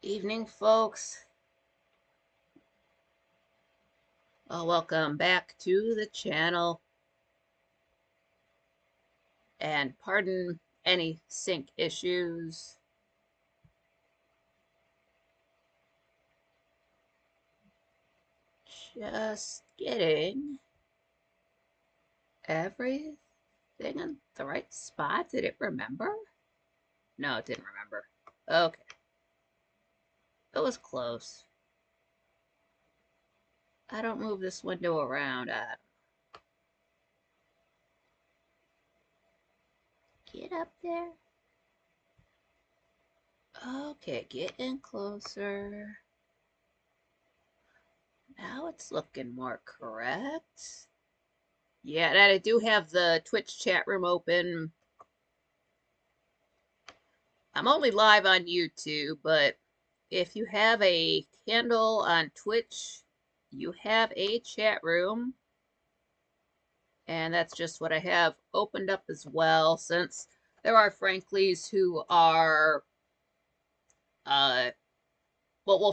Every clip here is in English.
Evening, folks. Welcome back to the channel. And pardon any sync issues. Just getting everything in the right spot. Did it remember? No, it didn't remember. Okay. It was close. I don't move this window around. Get up there. Okay, get in closer. Now it's looking more correct. Yeah, and I do have the Twitch chat room open. I'm only live on YouTube, but if you have a handle on Twitch, you have a chat room. And that's just what I have opened up as well, since there are Franklies who are, well,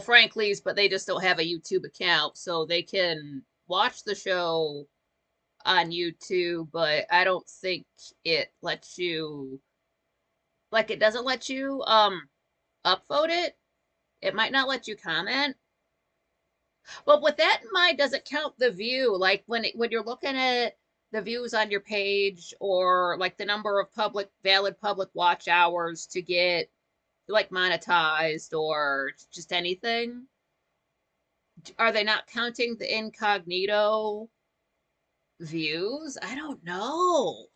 Franklies, but they just don't have a YouTube account, so they can watch the show on YouTube, but I don't think it lets you, like, it doesn't let you, upvote it. It might not let you comment. Well, with that in mind, does it count the view? Like when you're looking at the views on your page, or like the number of valid public watch hours to get like monetized, or just anything? Are they not counting the incognito views? I don't know.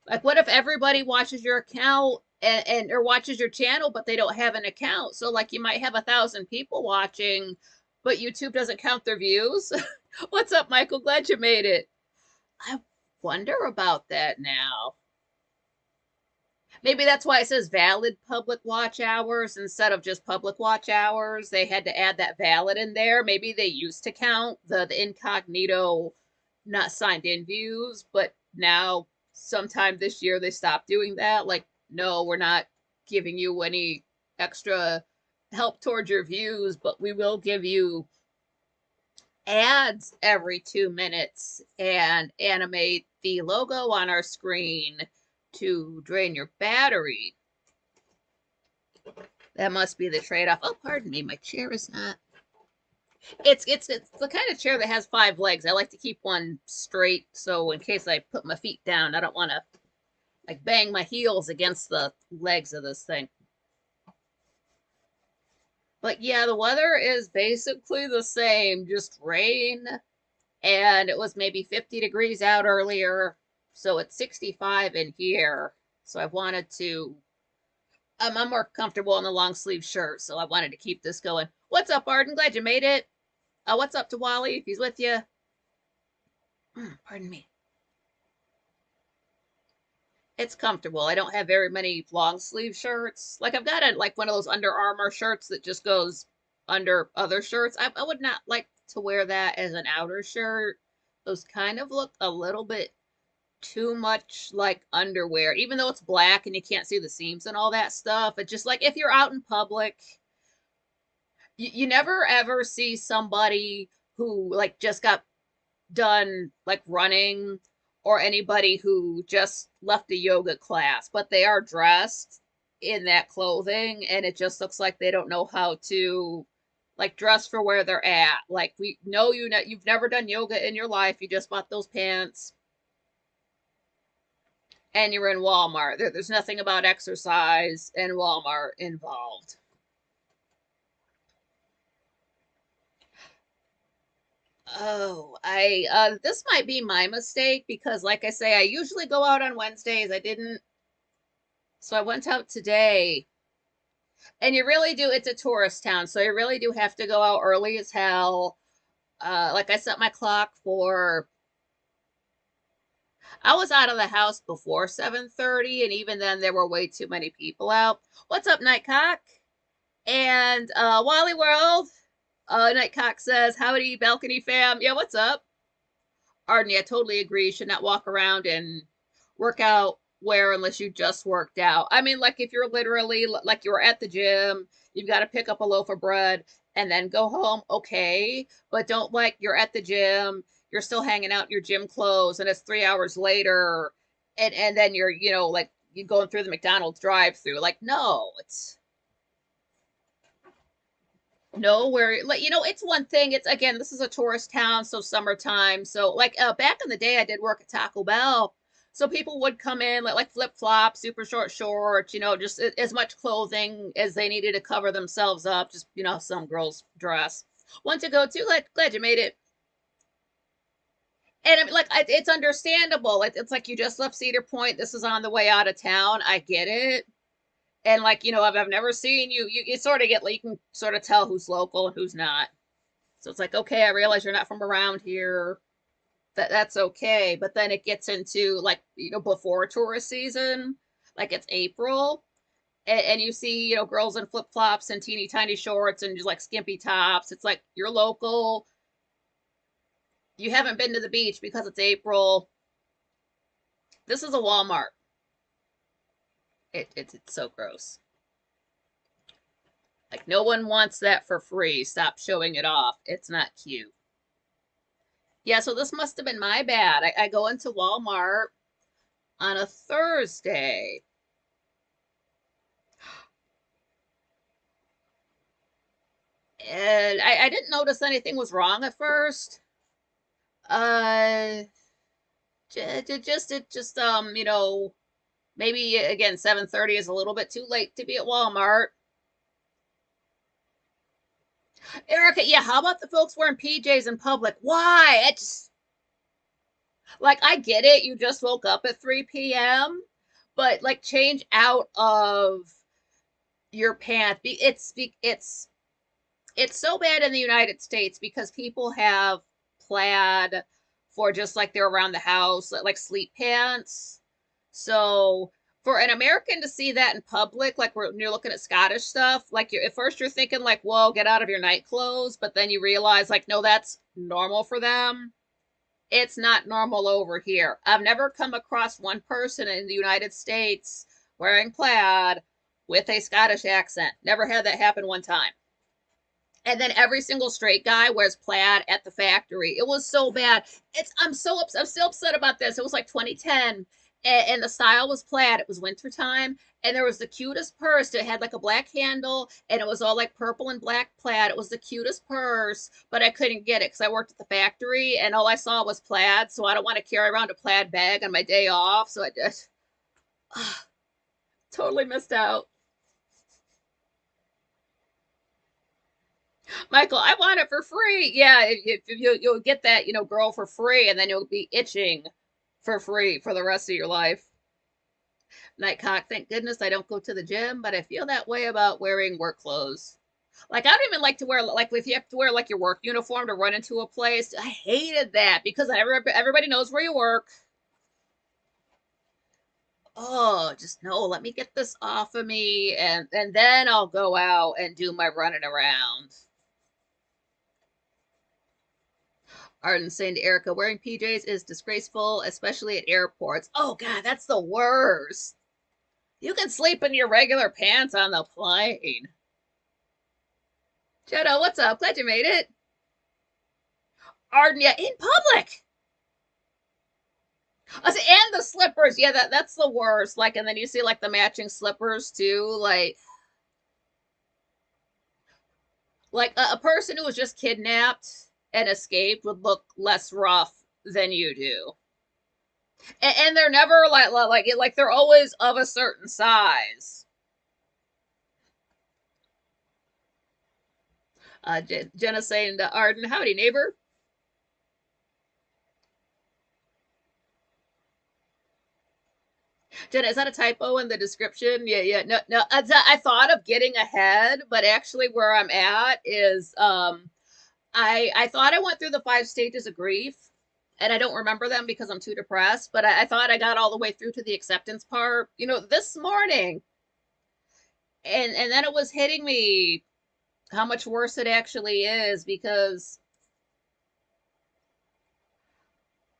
Like, what if everybody watches your account and or watches your channel, but they don't have an account? So, like, you might have 1,000 people watching, but YouTube doesn't count their views. What's up, Michael? Glad you made it. I wonder about that now. Maybe that's why it says valid public watch hours instead of just public watch hours. They had to add that valid in there. Maybe they used to count the incognito not signed in views, but now sometime this year they stopped doing that. Like, no, we're not giving you any extra help towards your views, but we will give you ads every 2 minutes and animate the logo on our screen to drain your battery. That must be the trade-off. Oh, pardon me, my chair is not. It's the kind of chair that has 5 legs. I like to keep one straight, so in case I put my feet down, I don't want to like bang my heels against the legs of this thing. But yeah, the weather is basically the same, just rain, and it was maybe 50 degrees out earlier, so it's 65 in here. So I wanted to, I'm more comfortable in the long sleeve shirt, so I wanted to keep this going. What's up, Arden? Glad you made it. What's up to Wally if he's with you? Pardon me. It's comfortable. I don't have very many long sleeve shirts. Like, I've got like one of those Under Armour shirts that just goes under other shirts. I would not like to wear that as an outer shirt. Those kind of look a little bit too much like underwear, even though it's black and you can't see the seams and all that stuff. It's just like if you're out in public, you never ever see somebody who like just got done like running, or anybody who just left a yoga class, but they are dressed in that clothing, and it just looks like they don't know how to like dress for where they're at. Like, we know you've never done yoga in your life. You just bought those pants and you're in Walmart. There's nothing about exercise and Walmart involved. Oh, this might be my mistake, because like I say, I usually go out on Wednesdays. I didn't, so I went out today. And you really do, it's a tourist town, so you really do have to go out early as hell. Like, I set my clock for, I was out of the house before 7:30, and even then there were way too many people out. What's up, Nightcock? And Wally World, Nightcock says, howdy, balcony fam. Yeah, what's up? Arden, yeah, totally agree. You should not walk around and work out wear unless you just worked out. I mean, like if you're literally like you're at the gym, you've got to pick up a loaf of bread and then go home, okay, but don't like you're at the gym, you're still hanging out in your gym clothes and it's 3 hours later and then you're, like you going through the McDonald's drive-through. Like, no, it's no where like it's one thing. It's again, this is a tourist town, so summertime. So like back in the day I did work at Taco Bell. So people would come in like flip-flops, super short shorts, just as much clothing as they needed to cover themselves up. Just, some girls dress. Want to go to? Glad you made it. And I mean, like, it's understandable. It's like you just left Cedar Point. This is on the way out of town. I get it. And like, I've never seen you. You sort of get like, you can sort of tell who's local and who's not. So it's like, okay, I realize you're not from around here. That's okay. But then it gets into like, before tourist season, like it's April, and you see, girls in flip flops and teeny tiny shorts and just like skimpy tops. It's like you're local. You haven't been to the beach because it's April. This is a Walmart. It's so gross. Like no one wants that for free. Stop showing it off. It's not cute. Yeah, so this must have been my bad. I go into Walmart on a Thursday. And I didn't notice anything was wrong at first. Uh, maybe again 7:30 is a little bit too late to be at Walmart. Erica, yeah, how about the folks wearing PJs in public? Why? It's like I get it, you just woke up at 3 p.m., but like change out of your pants. It's so bad in the United States because people have plaid for just like they're around the house, like sleep pants. So for an American to see that in public, like when you're looking at Scottish stuff, like at first you're thinking like, whoa, get out of your night clothes, but then you realize like, no, that's normal for them. It's not normal over here. I've never come across one person in the United States wearing plaid with a Scottish accent. Never had that happen one time. And then every single straight guy wears plaid at the factory. It was so bad. I'm so upset. I'm still upset about this. It was like 2010, and the style was plaid. It was wintertime, and there was the cutest purse. It had like a black handle, and it was all like purple and black plaid. It was the cutest purse, but I couldn't get it because I worked at the factory, and all I saw was plaid. So I don't want to carry around a plaid bag on my day off. So I just totally missed out. Michael, I want it for free. Yeah, if you'll get that, girl for free, and then you'll be itching for free for the rest of your life. Nightcock, thank goodness I don't go to the gym, but I feel that way about wearing work clothes. Like I don't even like to wear like if you have to wear like your work uniform to run into a place. I hated that because everybody knows where you work. Oh, just no, let me get this off of me and then I'll go out and do my running around. Arden saying to Erica, wearing PJs is disgraceful, especially at airports. Oh, God, that's the worst. You can sleep in your regular pants on the plane. Jenna, what's up? Glad you made it. Arden, yeah, in public. And the slippers. Yeah, that's the worst. Like, and then you see like the matching slippers too. Like a person who was just kidnapped and escaped would look less rough than you do. And they're never like they're always of a certain size. Jenna saying to Arden, howdy neighbor. Jenna, is that a typo in the description? Yeah. No. I thought of getting ahead, but actually where I'm at is I thought I went through the 5 stages of grief, and I don't remember them because I'm too depressed. But I thought I got all the way through to the acceptance part, this morning, and then it was hitting me how much worse it actually is because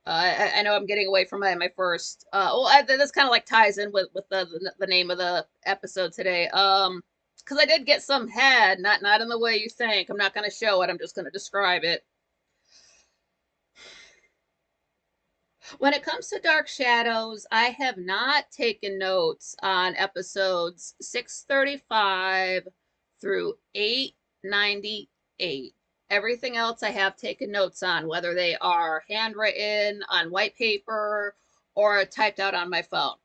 I know I'm getting away from my first. This kind of like ties in with the name of the episode today. Because I did get some head, not in the way you think. I'm not going to show it. I'm just going to describe it. When it comes to Dark Shadows, I have not taken notes on episodes 635 through 898. Everything else I have taken notes on, whether they are handwritten on white paper or typed out on my phone.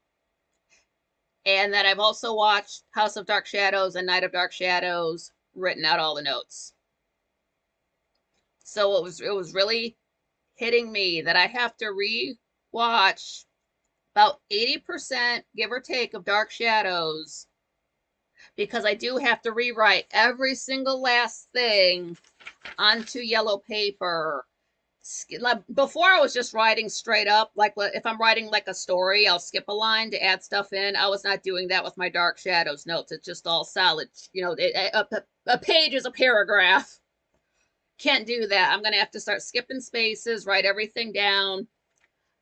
And then I've also watched House of Dark Shadows and Night of Dark Shadows, written out all the notes. So it was really hitting me that I have to re-watch about 80%, give or take, of Dark Shadows because I do have to rewrite every single last thing onto yellow paper. Before I was just writing straight up, like if I'm writing like a story, I'll skip a line to add stuff in. I was not doing that with my Dark Shadows notes. It's just all solid, a page is a paragraph. Can't do that. I'm going to have to start skipping spaces, write everything down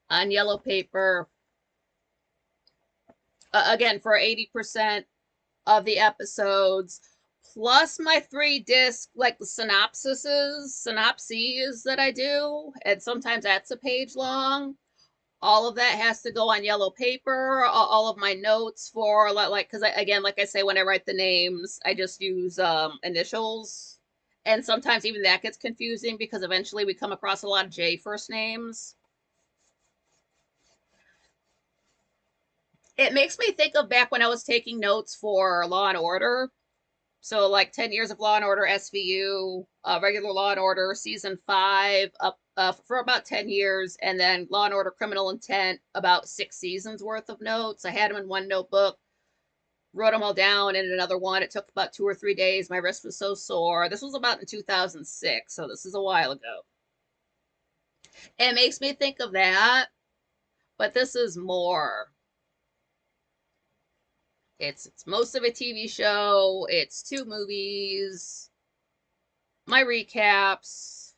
on yellow paper. Again, for 80% of the episodes, plus my 3-disc, like the synopses that I do. And sometimes that's a page long. All of that has to go on yellow paper. All of my notes for, because again, like I say, when I write the names, I just use initials. And sometimes even that gets confusing because eventually we come across a lot of J first names. It makes me think of back when I was taking notes for Law and Order. So like 10 years of Law and Order SVU, regular Law and Order season 5 up for about 10 years, and then Law and Order Criminal Intent, about 6 seasons worth of notes. I had them in one notebook, wrote them all down in another one. It took about 2 or 3 days. My wrist was so sore. This was about in 2006, so this is a while ago. It makes me think of that, but this is more. It's most of a TV show. It's 2 movies. My recaps.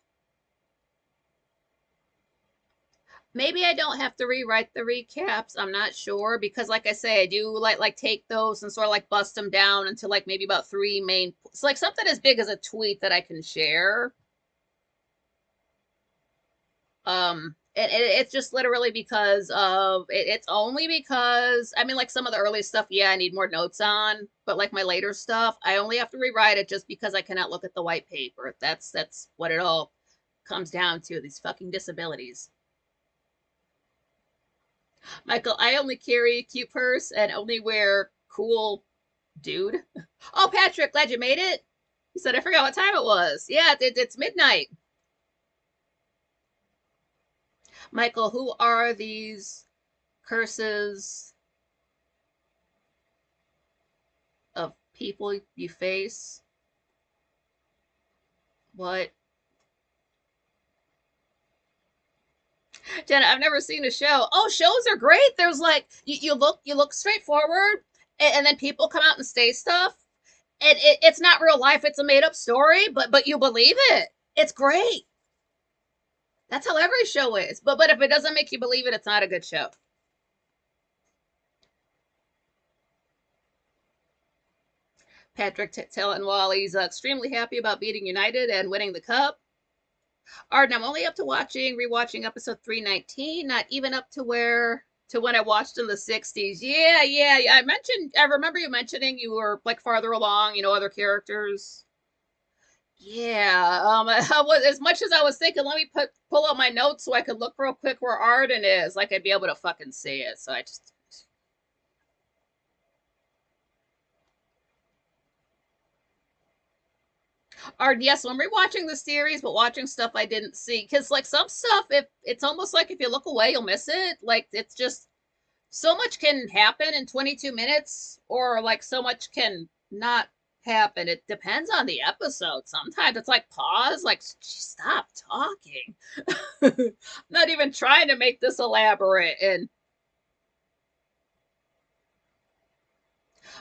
Maybe I don't have to rewrite the recaps. I'm not sure because, like I say, I do like take those and sort of like bust them down into like maybe about 3 main. It's like something as big as a tweet that I can share. And it's just literally because of it's only because I mean, like some of the early stuff, yeah, I need more notes on, but like my later stuff, I only have to rewrite it just because I cannot look at the white paper. That's what it all comes down to, these fucking disabilities. Michael, I only carry a cute purse and only wear cool dude. Oh, Patrick, glad you made it. He said, I forgot what time it was. Yeah, it's midnight. Michael, who are these curses of people you face? What? Jenna, I've never seen a show. Oh, shows are great. There's like you look straightforward, and then people come out and say stuff, and it's not real life. It's a made up story, but you believe it. It's great. That's how every show is. But if it doesn't make you believe it, it's not a good show. Patrick telling Wally's extremely happy about beating United and winning the cup. Arden, I'm only up to rewatching episode 319, not even up to when I watched in the 60s. Yeah. I remember you mentioning you were like farther along, other characters. Yeah, as much as I was thinking, let me pull out my notes so I could look real quick where Arden is, like I'd be able to fucking see it. So I just Arden, yes, I'm rewatching the series, but watching stuff I didn't see because like some stuff, if it's almost like if you look away, you'll miss it. Like it's just so much can happen in 22 minutes, or like so much can not happen. It depends on the episode. Sometimes it's like pause, like stop talking. I'm not even trying to make this elaborate. And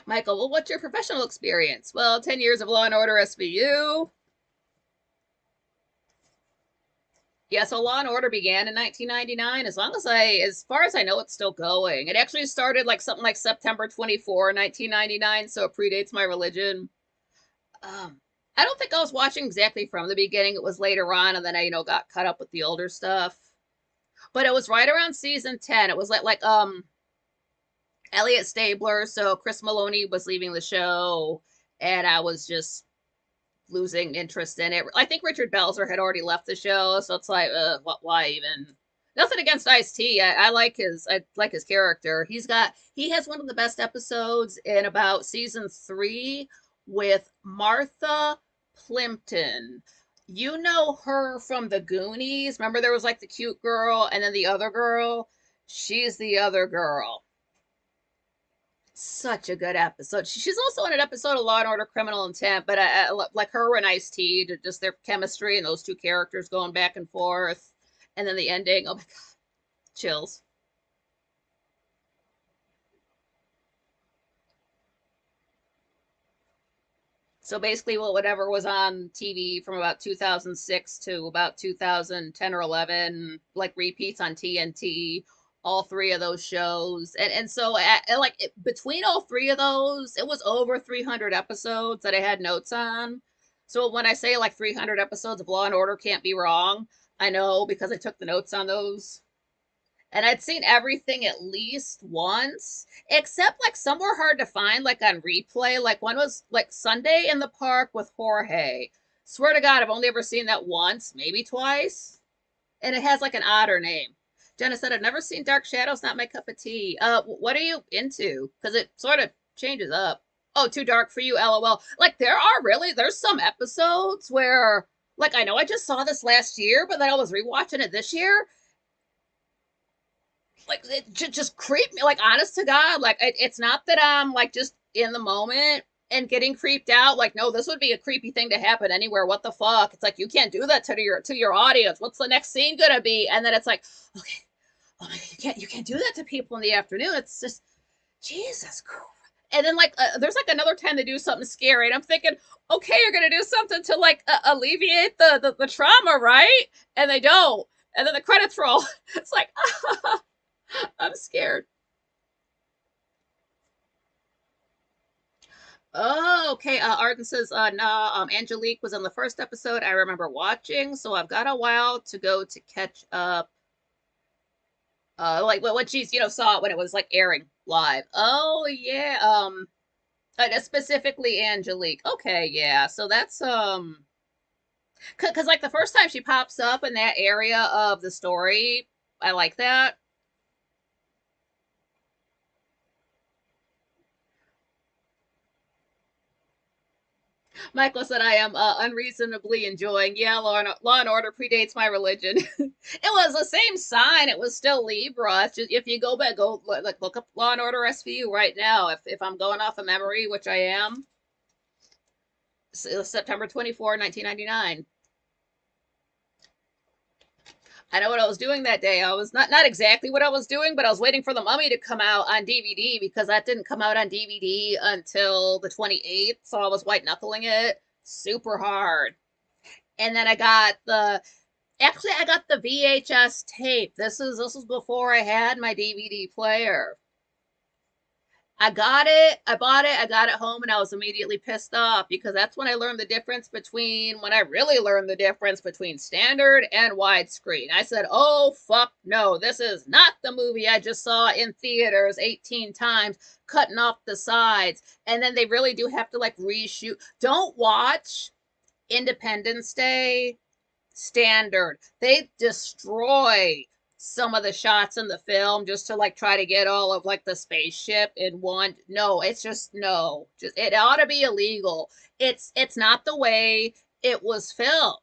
Michael, well, what's your professional experience? Well, 10 years of Law and Order SVU, Yeah, so Law and Order began in 1999. As far as I know, it's still going. It actually started like something like September 24, 1999, so it predates my religion. Um, I don't think I was watching exactly from the beginning. It was later on, and then I got caught up with the older stuff. But it was right around season 10. It was like Elliot Stabler, so Chris Maloney was leaving the show, and I was just losing interest in it. I think Richard Belzer had already left the show, so it's like, why even? Nothing against Ice T. I like his character. He has one of the best episodes in about season 3 with Martha Plimpton. You know her from the Goonies. Remember there was like the cute girl and then the other girl? She's the other girl. Such a good episode. She's also in an episode of Law and Order: Criminal Intent, but like her and Ice T, just their chemistry and those two characters going back and forth, and then the ending. Oh my god, chills. So basically, well, whatever was on TV from about 2006 to about 2010 or 11, like repeats on TNT, all three of those shows, and so between all three of those, it was over 300 episodes that I had notes on. So when I say like 300 episodes of Law and Order can't be wrong, I know because I took the notes on those. And I'd seen everything at least once, except like some were hard to find, like on replay. Like one was like Sunday in the Park with Jorge. Swear to God, I've only ever seen that once, maybe twice. And it has like an odder name. Jenna said, I've never seen Dark Shadows, not my cup of tea. What are you into? Because it sort of changes up. Oh, too dark for you, LOL. Like there's some episodes where, like, I know I just saw this last year, but then I was rewatching it this year, like it just creeped me, like honest to god, like it's not that I'm like just in the moment and getting creeped out, like no, this would be a creepy thing to happen anywhere, what the fuck, it's like you can't do that to your audience, what's the next scene gonna be, and then it's like, okay, oh my god, you can't do that to people in the afternoon, it's just Jesus Christ. And then there's like another time they do something scary and I'm thinking, okay, you're gonna do something to like alleviate the trauma, right? And they don't, and then the credits roll. It's like I'm scared. Oh, okay. Arden says, nah, Angelique was in the first episode I remember watching, so I've got a while to go to catch up. Like what she's, saw it when it was like airing live. Oh, yeah. Specifically Angelique. Okay, yeah. So that's, cause like the first time she pops up in that area of the story, I like that. Michael said, I am unreasonably enjoying. Yeah, Law and Order predates my religion. It was the same sign. It was still Libra. It's just, if you go back, go like look up Law and Order SVU right now. If I'm going off of memory, which I am, September 24, 1999. I know what I was doing that day. I was not exactly what I was doing, but I was waiting for the Mummy to come out on DVD because that didn't come out on DVD until the 28th. So I was white knuckling it super hard. And then I got the VHS tape. This was before I had my DVD player. I bought it, I got it home, and I was immediately pissed off because that's when I learned the difference when I really learned the difference between standard and widescreen. I said, oh, fuck no, this is not the movie I just saw in theaters 18 times, cutting off the sides. And then they really do have to like reshoot. Don't watch Independence Day standard. They destroy some of the shots in the film just to like try to get all of like the spaceship in one. No, it's just no. Just it ought to be illegal. It's not the way it was filmed.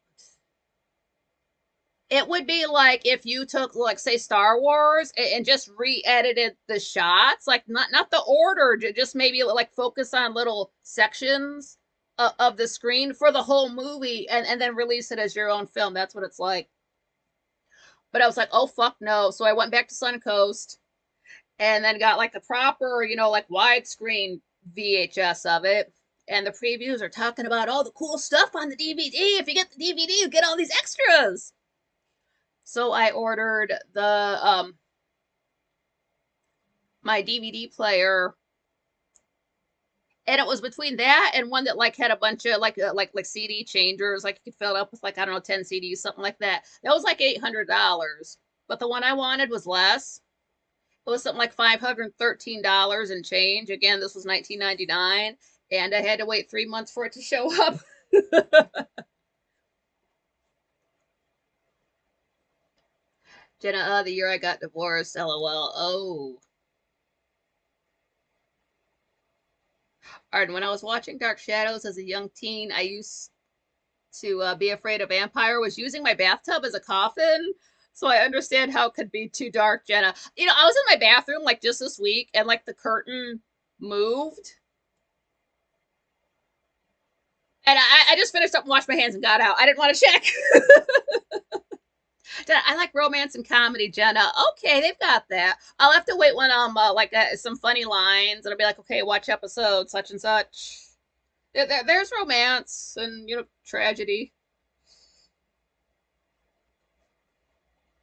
It would be like if you took like say Star Wars and just re-edited the shots, like not the order, just maybe like focus on little sections of the screen for the whole movie and then release it as your own film. That's what it's like. But I was like, oh fuck no. So I went back to Suncoast and then got like the proper, like widescreen VHS of it. And the previews are talking about all the cool stuff on the DVD. If you get the DVD, you get all these extras. So I ordered the my DVD player, and it was between that and one that like had a bunch of like CD changers, like you could fill it up with like I don't know 10 CDs, something like that. That was like $800, but the one I wanted was less. It was something like $513 and change. Again, this was 1999, and I had to wait 3 months for it to show up. Jenna, the year I got divorced, lol. Oh, Arden, when I was watching Dark Shadows as a young teen, I used to be afraid a vampire was using my bathtub as a coffin. So I understand how it could be too dark, Jenna. I was in my bathroom like just this week, and like the curtain moved, and I just finished up and washed my hands and got out. I didn't want to check. Jenna, I like romance and comedy, Jenna. Okay, they've got that. I'll have to wait when some funny lines, and I'll be like, okay, watch episode such and such. There's romance and tragedy.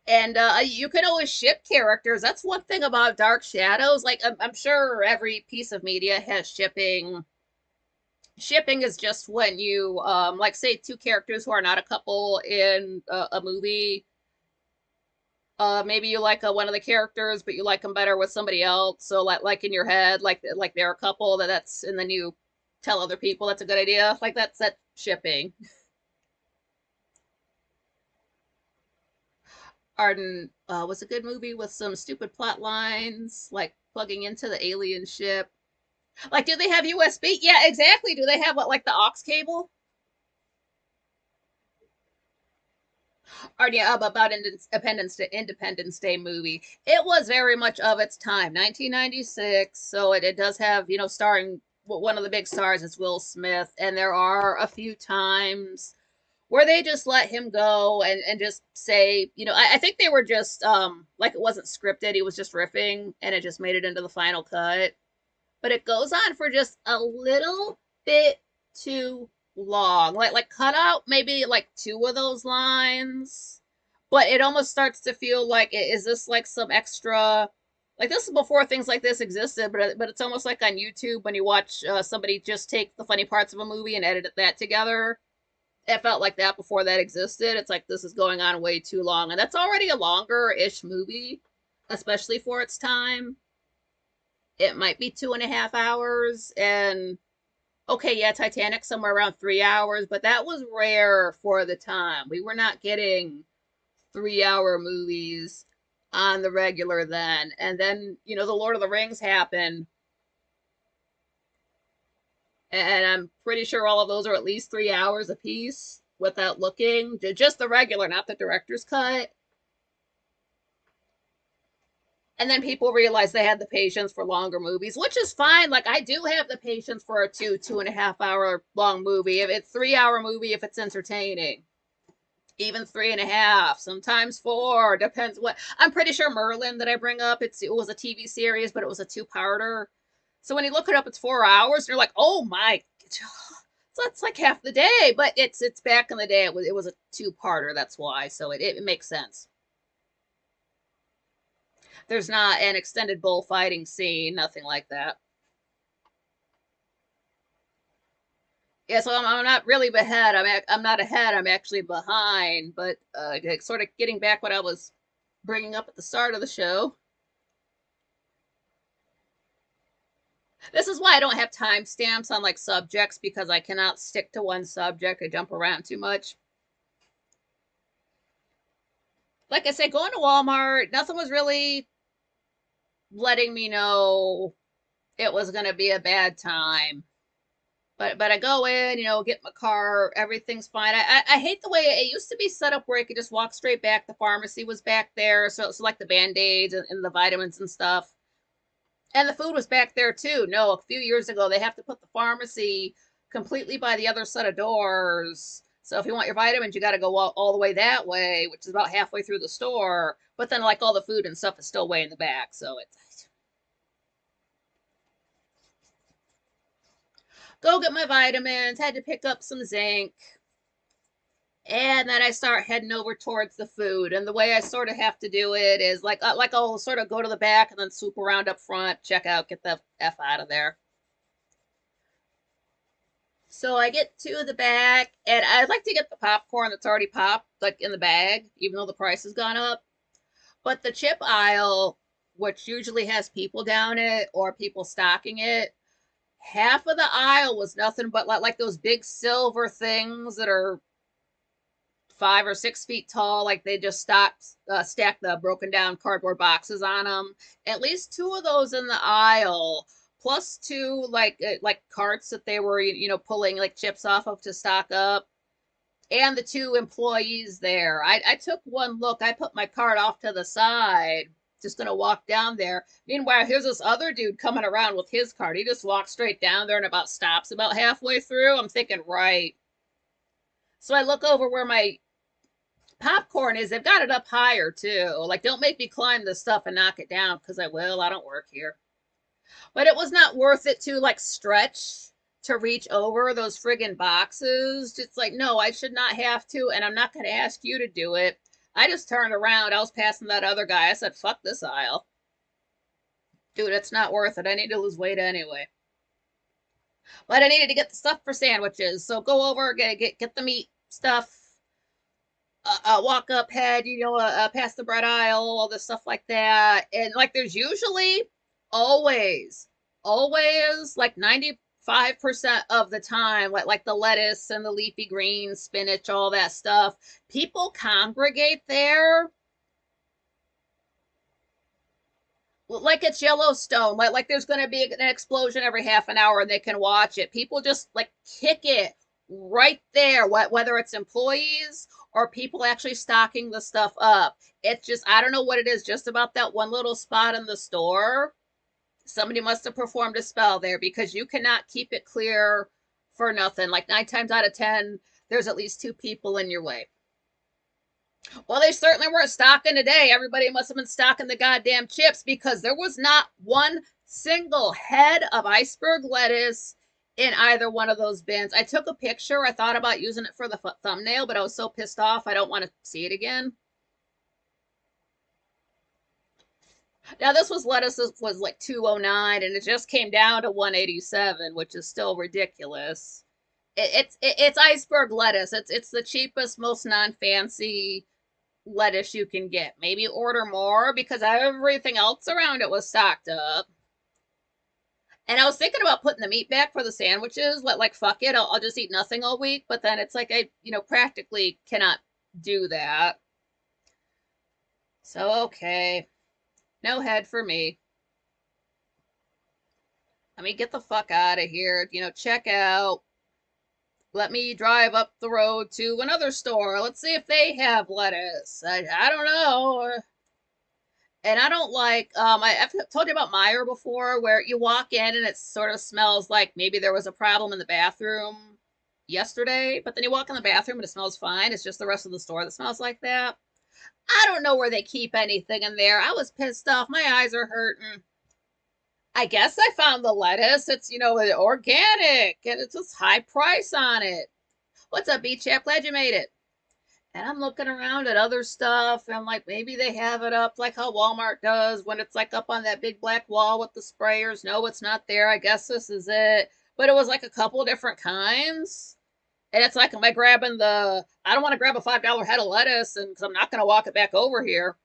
And you can always ship characters. That's one thing about Dark Shadows. Like I'm sure every piece of media has shipping. Shipping is just when you like say two characters who are not a couple in a movie. Maybe you like one of the characters, but you like them better with somebody else. So like in your head, like they're a couple. That's and then you tell other people that's a good idea. Like that's shipping. Arden was a good movie with some stupid plot lines, like plugging into the alien ship. Like, do they have USB? Yeah, exactly. Do they have what, like the aux cable? Or yeah, about Independence Day movie. It was very much of its time, 1996. So it does have starring one of the big stars is Will Smith, and there are a few times where they just let him go and just say, I think they were just like it wasn't scripted, he was just riffing and it just made it into the final cut. But it goes on for just a little bit too long. Like cut out maybe like two of those lines. But it almost starts to feel like is this like some extra like this is before things like this existed, but it's almost like on YouTube when you watch somebody just take the funny parts of a movie and edit that together. It felt like that before that existed. It's like this is going on way too long, and that's already a longer-ish movie, especially for its time. It might be 2.5 hours, and okay, yeah, Titanic somewhere around 3 hours, but that was rare for the time. We were not getting 3 hour movies on the regular then. And then, the Lord of the Rings happened, and I'm pretty sure all of those are at least 3 hours a piece without looking. Just the regular, not the director's cut. And then people realized they had the patience for longer movies, which is fine. Like I do have the patience for a 2.5 hour long movie. If it's 3 hour movie, if it's entertaining, even 3.5, sometimes 4, depends what. I'm pretty sure Merlin that I bring up, it was a TV series, but it was a two-parter. So when you look it up, it's 4 hours. And you're like, oh my, so that's like half the day. But it's back in the day. It was a two-parter. That's why. So it makes sense. There's not an extended bullfighting scene, nothing like that. Yeah, so I'm not really ahead. I'm not ahead. I'm actually behind. But sort of getting back what I was bringing up at the start of the show. This is why I don't have timestamps on like subjects because I cannot stick to one subject. I jump around too much. Like I said, going to Walmart, nothing was really letting me know it was going to be a bad time. But I go in, get my car, everything's fine. I hate the way it used to be set up where I could just walk straight back. The pharmacy was back there, so like the band-aids and the vitamins and stuff. And the food was back there too. No, a few years ago they have to put the pharmacy completely by the other set of doors. So if you want your vitamins, you got to go all the way that way, which is about halfway through the store. But then like all the food and stuff is still way in the back. So it's go get my vitamins. Had to pick up some zinc. And then I start heading over towards the food. And the way I sort of have to do it is like I'll sort of go to the back and then swoop around up front, check out, get the F out of there. So I get to the back, and I'd like to get the popcorn that's already popped, like in the bag, even though the price has gone up. But the chip aisle, which usually has people down it or people stocking it, half of the aisle was nothing but like those big silver things that are 5 or 6 feet tall. Like they just stack the broken down cardboard boxes on them. At least two of those in the aisle, plus two like carts that they were pulling like chips off of to stock up, and the two employees there. I took one look. I put my cart off to the side, just gonna walk down there. Meanwhile, here's this other dude coming around with his cart. He just walks straight down there and about stops about halfway through. I'm thinking, right. So I look over where my popcorn is. They've got it up higher too. Like, don't make me climb this stuff and knock it down, because I will. I don't work here. But it was not worth it to like stretch to reach over those friggin' boxes. Just like, no, I should not have to, and I'm not going to ask you to do it. I just turned around. I was passing that other guy. I said, fuck this aisle. Dude, it's not worth it. I need to lose weight anyway. But I needed to get the stuff for sandwiches. So go over, get the meat stuff, walk up, head, past the bread aisle, all this stuff like that. And like, there's usually always like 95% of the time, like the lettuce and the leafy greens, spinach, all that stuff. People congregate there like it's Yellowstone. Like there's going to be an explosion every half an hour and they can watch it. People just like kick it right there, whether it's employees or people actually stocking the stuff up. It's just, I don't know what it is just about that one little spot in the store. Somebody must have performed a spell there, because you cannot keep it clear for nothing. Like 9 times out of 10, there's at least two people in your way. Well, they certainly weren't stocking today. Everybody must have been stocking the goddamn chips, because there was not one single head of iceberg lettuce in either one of those bins. I took a picture. I thought about using it for the thumbnail, but I was so pissed off I don't want to see it again. Now this was lettuce was like 209, and it just came down to 187, which is still ridiculous. It's iceberg lettuce. It's the cheapest, most non-fancy lettuce you can get. Maybe order more, because everything else around it was stocked up. And I was thinking about putting the meat back for the sandwiches. Like fuck it, I'll just eat nothing all week. But then it's like I practically cannot do that. So okay, no head for me. Let me get the fuck out of here. Check out. Let me drive up the road to another store. Let's see if they have lettuce. I don't know. And I don't like, I've told you about Meyer before, where you walk in and it sort of smells like maybe there was a problem in the bathroom yesterday, but then you walk in the bathroom and it smells fine. It's just the rest of the store that smells like that. I don't know where they keep anything in there. I was pissed off. My eyes are hurting. I guess I found the lettuce. It's, organic, and it's just high price on it. What's up, B Chap? Glad you made it. And I'm looking around at other stuff, and I'm like, maybe they have it up like how Walmart does when it's like up on that big black wall with the sprayers. No, it's not there. I guess this is it. But it was like a couple different kinds. And it's like, am I grabbing I don't want to grab a $5 head of lettuce, and because I'm not going to walk it back over here.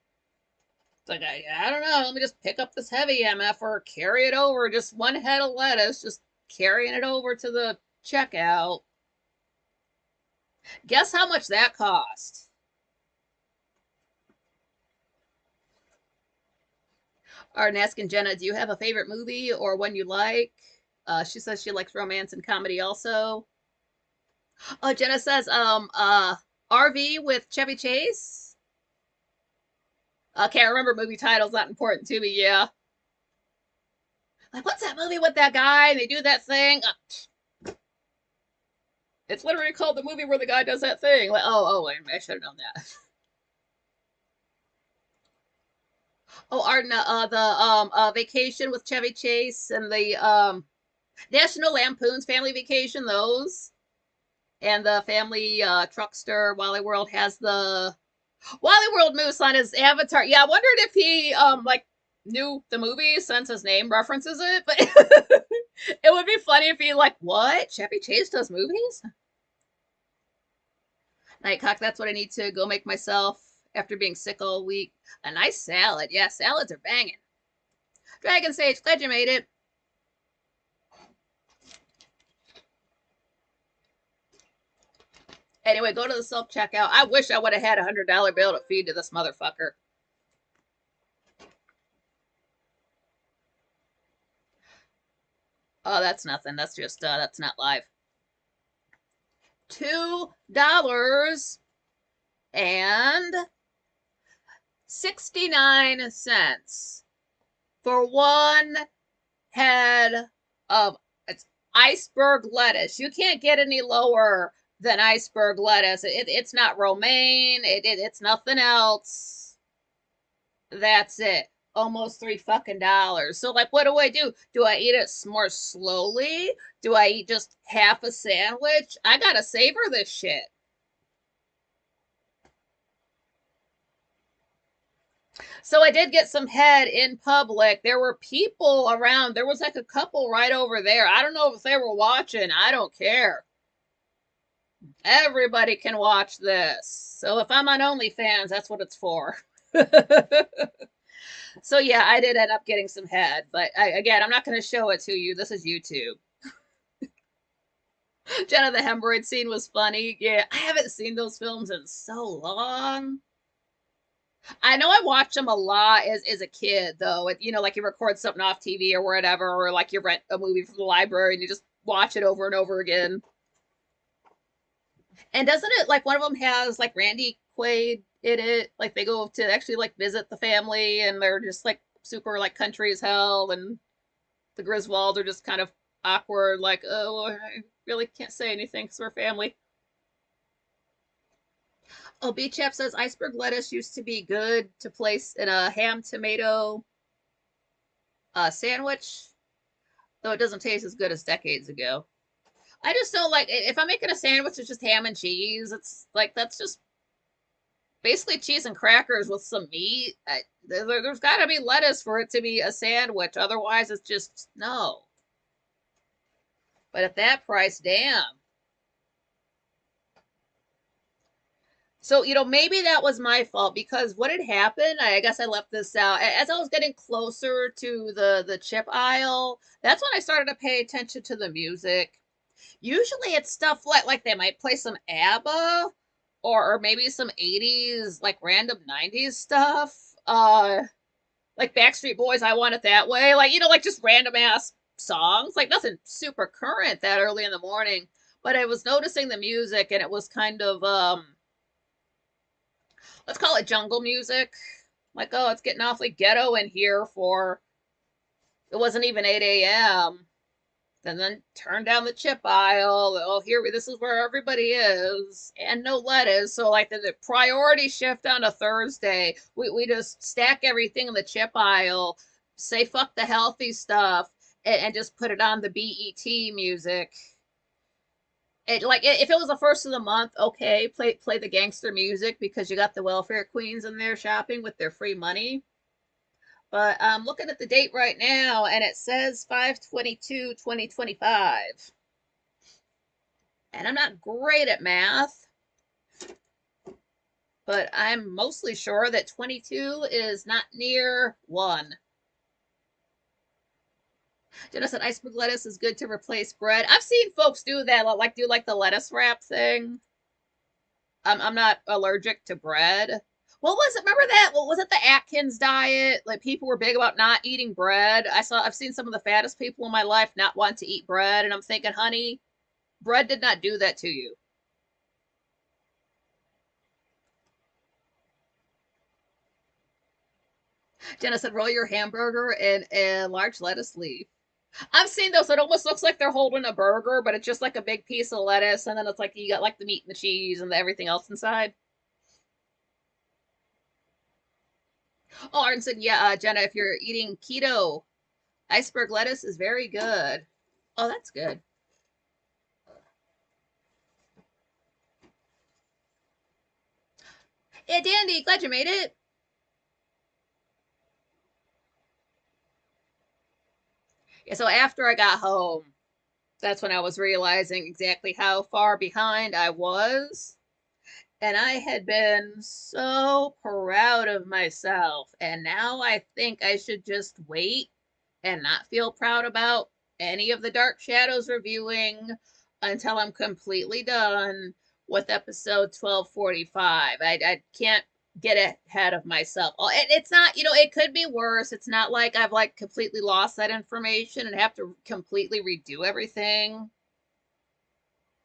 It's like, I don't know. Let me just pick up this heavy MF or carry it over. Just one head of lettuce, just carrying it over to the checkout. Guess how much that cost? Arden asking Jenna, do you have a favorite movie or one you like? She says she likes romance and comedy also. Oh, Jenna says, RV with Chevy Chase. I can't remember movie titles, not important to me, yeah. Like, what's that movie with that guy? They do that thing. It's literally called the movie where the guy does that thing. Like, I should have known that. Oh, Arden, the Vacation with Chevy Chase and the National Lampoon's Family Vacation, those. And the family truckster Wally World has the Wally World Moose on his avatar. Yeah, I wondered if he like knew the movie since his name references it, but it would be funny if he like, what? Chevy Chase does movies? Nightcock, that's what I need to go make myself after being sick all week. A nice salad. Yeah, salads are banging. Dragon Sage, glad you made it. Anyway, go to the self checkout. I wish I would have had $100 bill to feed to this motherfucker. Oh, that's nothing. That's just that's not live. $2.69 for one head of it's iceberg lettuce. You can't get any lower than iceberg lettuce. It's not romaine. It's nothing else. That's it. Almost $3 fucking. So like, what do I do? Do I eat it more slowly? Do I eat just half a sandwich? I gotta savor this shit. So I did get some head in public. There were people around. There was like a couple right over there. I don't know if they were watching. I don't care. Everybody can watch this. So if I'm on OnlyFans, that's what it's for. So yeah, I did end up getting some head, but again, I'm not going to show it to you. This is YouTube. Jenna the hemorrhoid scene was funny. Yeah, I haven't seen those films in so long. I know I watched them a lot as a kid, though. You know, like you record something off TV or whatever, or like you rent a movie from the library and you just watch it over and over again. And doesn't it like one of them has like Randy Quaid in it? Like they go to actually like visit the family and they're just like super like country as hell, and the Griswolds are just kind of awkward, like, oh, I really can't say anything because we're family. Oh, B Chap says iceberg lettuce used to be good to place in a ham tomato sandwich, though it doesn't taste as good as decades ago. I just don't like if I'm making a sandwich, it's just ham and cheese. It's like that's just basically cheese and crackers with some meat. There's got to be lettuce for it to be a sandwich. Otherwise, it's just no. But at that price, damn. So, maybe that was my fault because what had happened, I guess I left this out. As I was getting closer to the chip aisle, that's when I started to pay attention to the music. Usually it's stuff like they might play some ABBA or maybe some 80s like random 90s stuff. Like Backstreet Boys, I Want It That Way. Like, like just random ass songs. Like nothing super current that early in the morning. But I was noticing the music and it was kind of let's call it jungle music. Like, oh, it's getting awfully ghetto in here for it wasn't even 8 a.m. And then turn down the chip aisle. Oh, here this is where everybody is, and no lettuce. So like the priority shift on a Thursday, we just stack everything in the chip aisle, say fuck the healthy stuff, and just put it on the BET music. Like if it was the first of the month, okay, play the gangster music because you got the welfare queens in there shopping with their free money. But I'm looking at the date right now and it says 5/22/2025. And I'm not great at math, but I'm mostly sure that 22 is not near 1. Jenna said iceberg lettuce is good to replace bread. I've seen folks do that, like do like the lettuce wrap thing. I'm not allergic to bread. What was it? Remember that? What was it? The Atkins diet? Like people were big about not eating bread. I've seen some of the fattest people in my life not want to eat bread, and I'm thinking, honey, bread did not do that to you. Jenna said, roll your hamburger in a large lettuce leaf. I've seen those. It almost looks like they're holding a burger, but it's just like a big piece of lettuce, and then it's like you got like the meat and the cheese and everything else inside. Oh, Arden said, yeah, Jenna, if you're eating keto, iceberg lettuce is very good. Oh, that's good. Yeah, Dandy, glad you made it. Yeah, so after I got home, that's when I was realizing exactly how far behind I was. And I had been so proud of myself. And now I think I should just wait and not feel proud about any of the Dark Shadows reviewing until I'm completely done with episode 1245. I can't get ahead of myself. It's not, it could be worse. It's not like I've like completely lost that information and have to completely redo everything.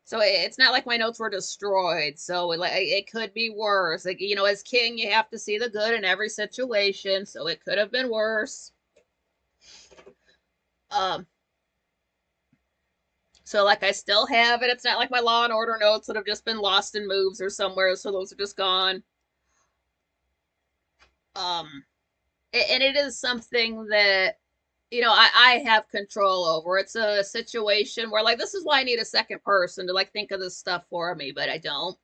So it's not like my notes were destroyed. So it could be worse. Like, as king, you have to see the good in every situation. So it could have been worse. Um, so like I still have it. It's not like my Law and Order notes that have just been lost in moves or somewhere. So those are just gone. Um, and it is something that I have control over. It's a situation where like this is why I need a second person to like think of this stuff for me, but I don't.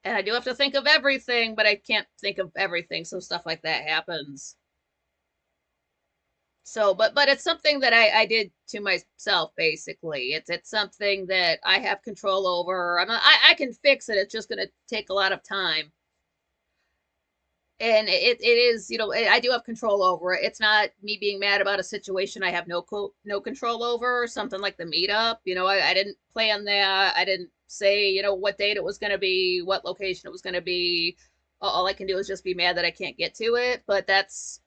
And I do have to think of everything, but I can't think of everything, so stuff like that happens. So, but it's something that I did to myself basically. It's something that I have control over. I can fix it. It's just going to take a lot of time. And it is, I do have control over it. It's not me being mad about a situation I have no control over. Something like the meetup, I didn't plan that. I didn't say, what date it was going to be, what location it was going to be. All I can do is just be mad that I can't get to it. But that's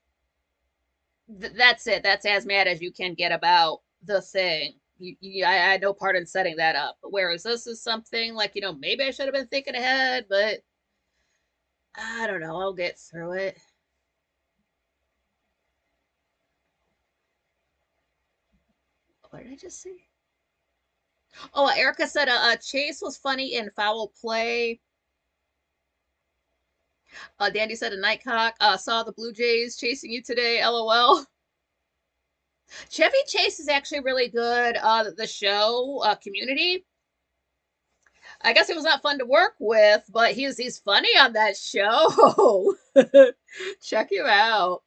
it. That's as mad as you can get about the thing. I had no part in setting that up. Whereas this is something like, maybe I should have been thinking ahead, but I don't know. I'll get through it. What did I just say? Oh, Erica said Chase was funny in Foul Play. Dandy said a Nightcock. Saw the Blue Jays chasing you today. LOL. Chevy Chase is actually really good. The show Community. I guess it was not fun to work with, but he's funny on that show. Check him out.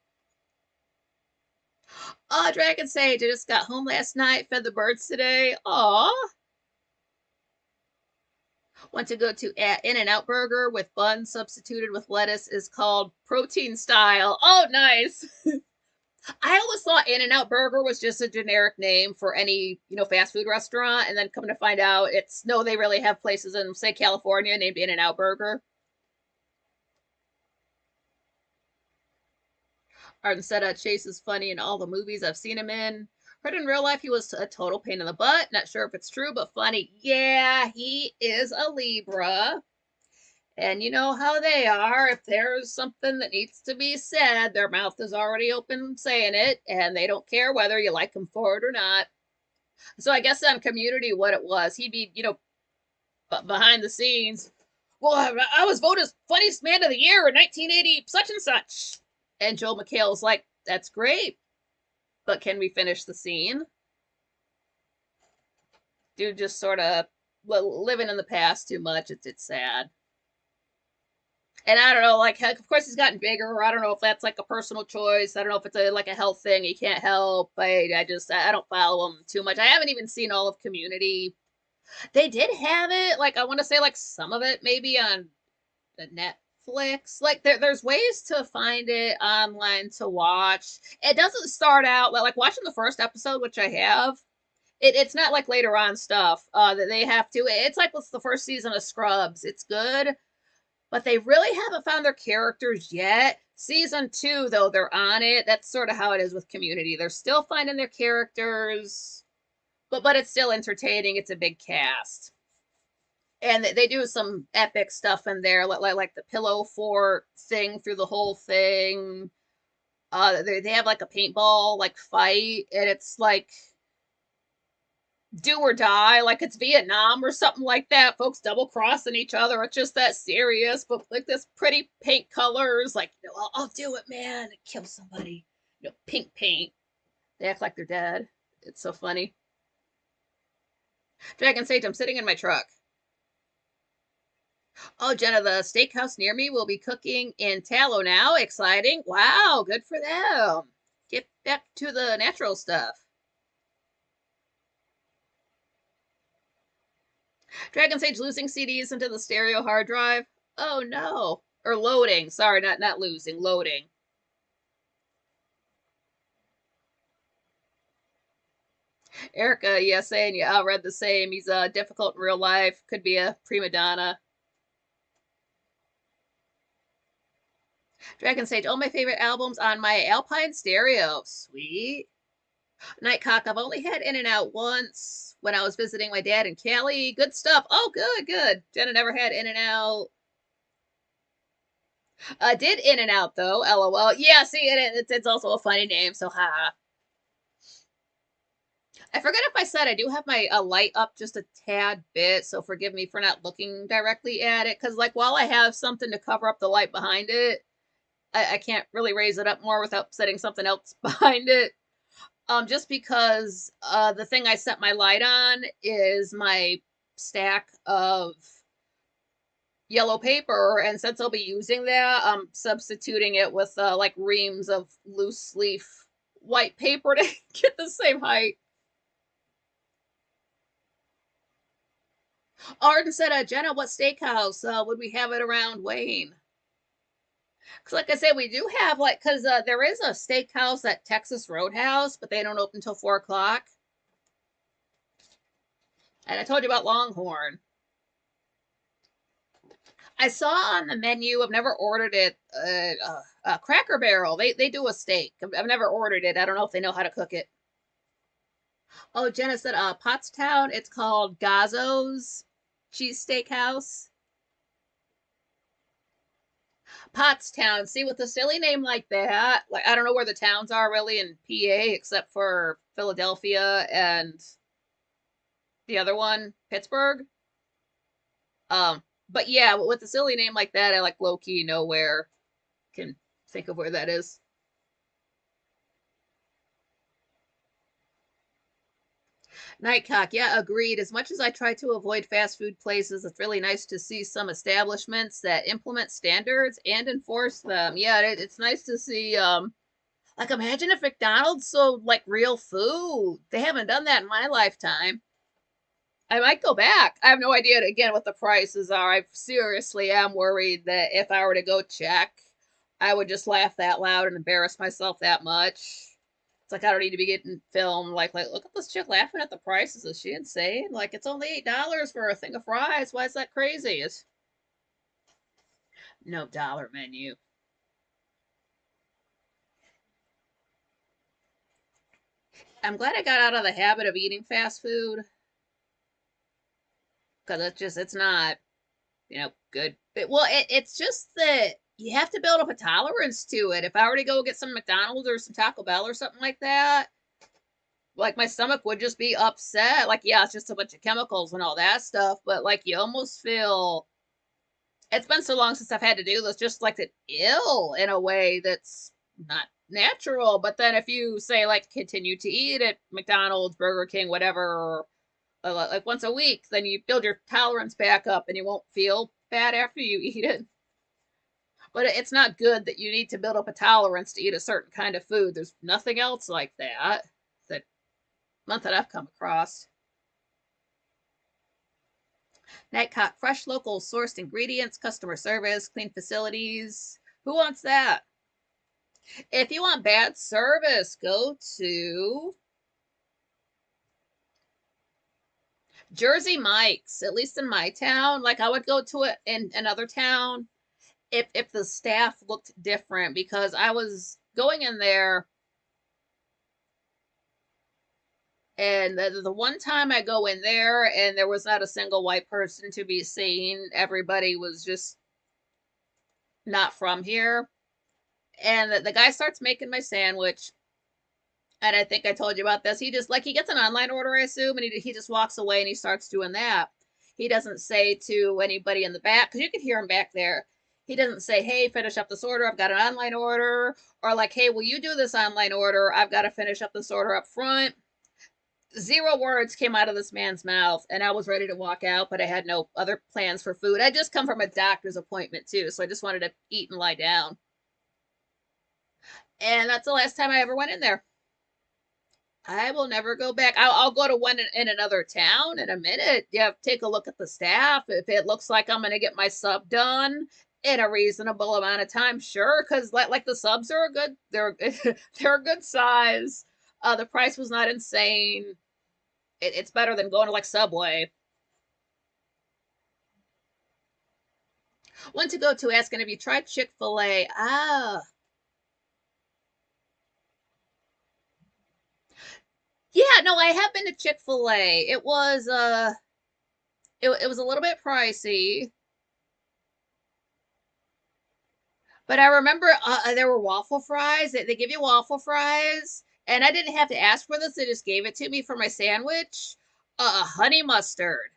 Dragon Sage, I just got home last night, fed the birds today. Aw. Want to go to In-N-Out Burger with buns substituted with lettuce is called protein style. Oh, nice. I always thought In-N-Out Burger was just a generic name for any, fast food restaurant, and then coming to find out it's no, they really have places in, say, California named In-N-Out Burger. Arden said Chase is funny in all the movies I've seen him in. Heard in real life he was a total pain in the butt. Not sure if it's true, but funny. Yeah, he is a Libra. And you know how they are. If there's something that needs to be said, their mouth is already open saying it, and they don't care whether you like them for it or not. So I guess on Community, what it was, he'd be, behind the scenes. Well, I was voted funniest man of the year in 1980, such and such. And Joel McHale's like, that's great, but can we finish the scene? Dude just sort of living in the past too much. It's sad. And I don't know, like, of course he's gotten bigger. I don't know if that's like a personal choice. I don't know if it's like a health thing. He can't help. I don't follow him too much. I haven't even seen all of Community. They did have it, like I want to say, like some of it maybe on the Netflix. Like there's ways to find it online to watch. It doesn't start out like watching the first episode, which I have. It's not like later on stuff that they have to. It's like what's the first season of Scrubs. It's good, but they really haven't found their characters yet. Season 2, though, they're on it. That's sort of how it is with Community. They're still finding their characters, but it's still entertaining. It's a big cast. And they do some epic stuff in there, like the pillow fort thing through the whole thing. They have like a paintball like fight, and it's like do or die, like it's Vietnam or something like that. Folks double crossing each other. It's just that serious, but like this pretty paint colors, like I'll do it, man. Kill somebody, pink paint. They act like they're dead. It's so funny. Dragon Sage, I'm sitting in my truck. Oh, Jenna, the steakhouse near me will be cooking in tallow now. Exciting. Wow, good for them. Get back to the natural stuff. Dragon Sage losing CDs into the stereo hard drive. Oh no. Or loading. Sorry, not losing, loading. Erica, yeah, saying yeah, I read the same. He's difficult in real life. Could be a prima donna. Dragon Sage, all my favorite albums on my Alpine stereo. Sweet. Nightcock, I've only had In and Out once when I was visiting my dad in Cali. Good stuff. Oh, good, good. Jenna never had In and Out. Did In and Out though. LOL. Yeah, see, it's also a funny name, so ha. I forget if I said I do have my light up just a tad bit, so forgive me for not looking directly at it. Because like while I have something to cover up the light behind it, I can't really raise it up more without setting something else behind it. Just because the thing I set my light on is my stack of yellow paper, and since I'll be using that, I'm substituting it with like reams of loose leaf white paper to get the same height. Arden said, Jenna, what steakhouse would we have it around Wayne? Because, like I said, we do have like, because there is a steakhouse at Texas Roadhouse, but they don't open until 4 o'clock. And I told you about Longhorn. I saw on the menu. I've never ordered it. Cracker Barrel. They do a steak. I've never ordered it. I don't know if they know how to cook it. Oh, Jenna said, Pottstown. It's called Gazzo's Cheese Steakhouse. Pottstown. See, with a silly name like that, like I don't know where the towns are really in PA except for Philadelphia and the other one, Pittsburgh. But yeah, with a silly name like that, I like low key nowhere can think of where that is. Nightcock, yeah, agreed. As much as I try to avoid fast food places, it's really nice to see some establishments that implement standards and enforce them. Yeah, it's nice to see. Like imagine if McDonald's sold like real food. They haven't done that in my lifetime. I might go back. I have no idea again what the prices are. I seriously am worried that if I were to go check, I would just laugh that loud and embarrass myself that much. It's like I don't need to be getting filmed. Like look at this chick laughing at the prices. Is she insane? Like it's only $8 for a thing of fries. Why is that crazy? It's no dollar menu. I'm glad I got out of the habit of eating fast food because it's not good. It's just that you have to build up a tolerance to it. If I were to go get some McDonald's or some Taco Bell or something like that, like my stomach would just be upset. Like, yeah, it's just a bunch of chemicals and all that stuff, but like you almost feel it's been so long since I've had to do this, just like it ill in a way that's not natural. But then if you say like continue to eat at McDonald's, Burger King, whatever, like once a week, then you build your tolerance back up and you won't feel bad after you eat it. But it's not good that you need to build up a tolerance to eat a certain kind of food. There's nothing else like that not that I've come across. Nightcock, fresh local sourced ingredients, customer service, clean facilities. Who wants that? If you want bad service, go to Jersey Mike's, at least in my town. Like I would go to it in another town if the staff looked different because I was going in there and the one time I go in there and there was not a single white person to be seen. Everybody was just not from here. And the guy starts making my sandwich. And I think I told you about this. He just like he gets an online order, I assume, and he just walks away and he starts doing that. He doesn't say to anybody in the back because you could hear him back there. He doesn't say, "Hey, finish up this order. I've got an online order," or like, "Hey, will you do this online order? I've got to finish up this order up front." Zero words came out of this man's mouth, and I was ready to walk out, but I had no other plans for food. I just come from a doctor's appointment too, so I just wanted to eat and lie down. And that's the last time I ever went in there. I will never go back. I'll go to one in another town in a minute. Yeah, take a look at the staff. If it looks like I'm gonna get my sub done in a reasonable amount of time, sure. Because like the subs are a good, they're a good size. The price was not insane. It's better than going to like Subway. One to go to asking, have you tried Chick-fil-A? Ah, yeah, no, I have been to Chick-fil-A. It was a little bit pricey, but I remember there were waffle fries. They give you waffle fries, and I didn't have to ask for this. They just gave it to me for my sandwich. Honey mustard.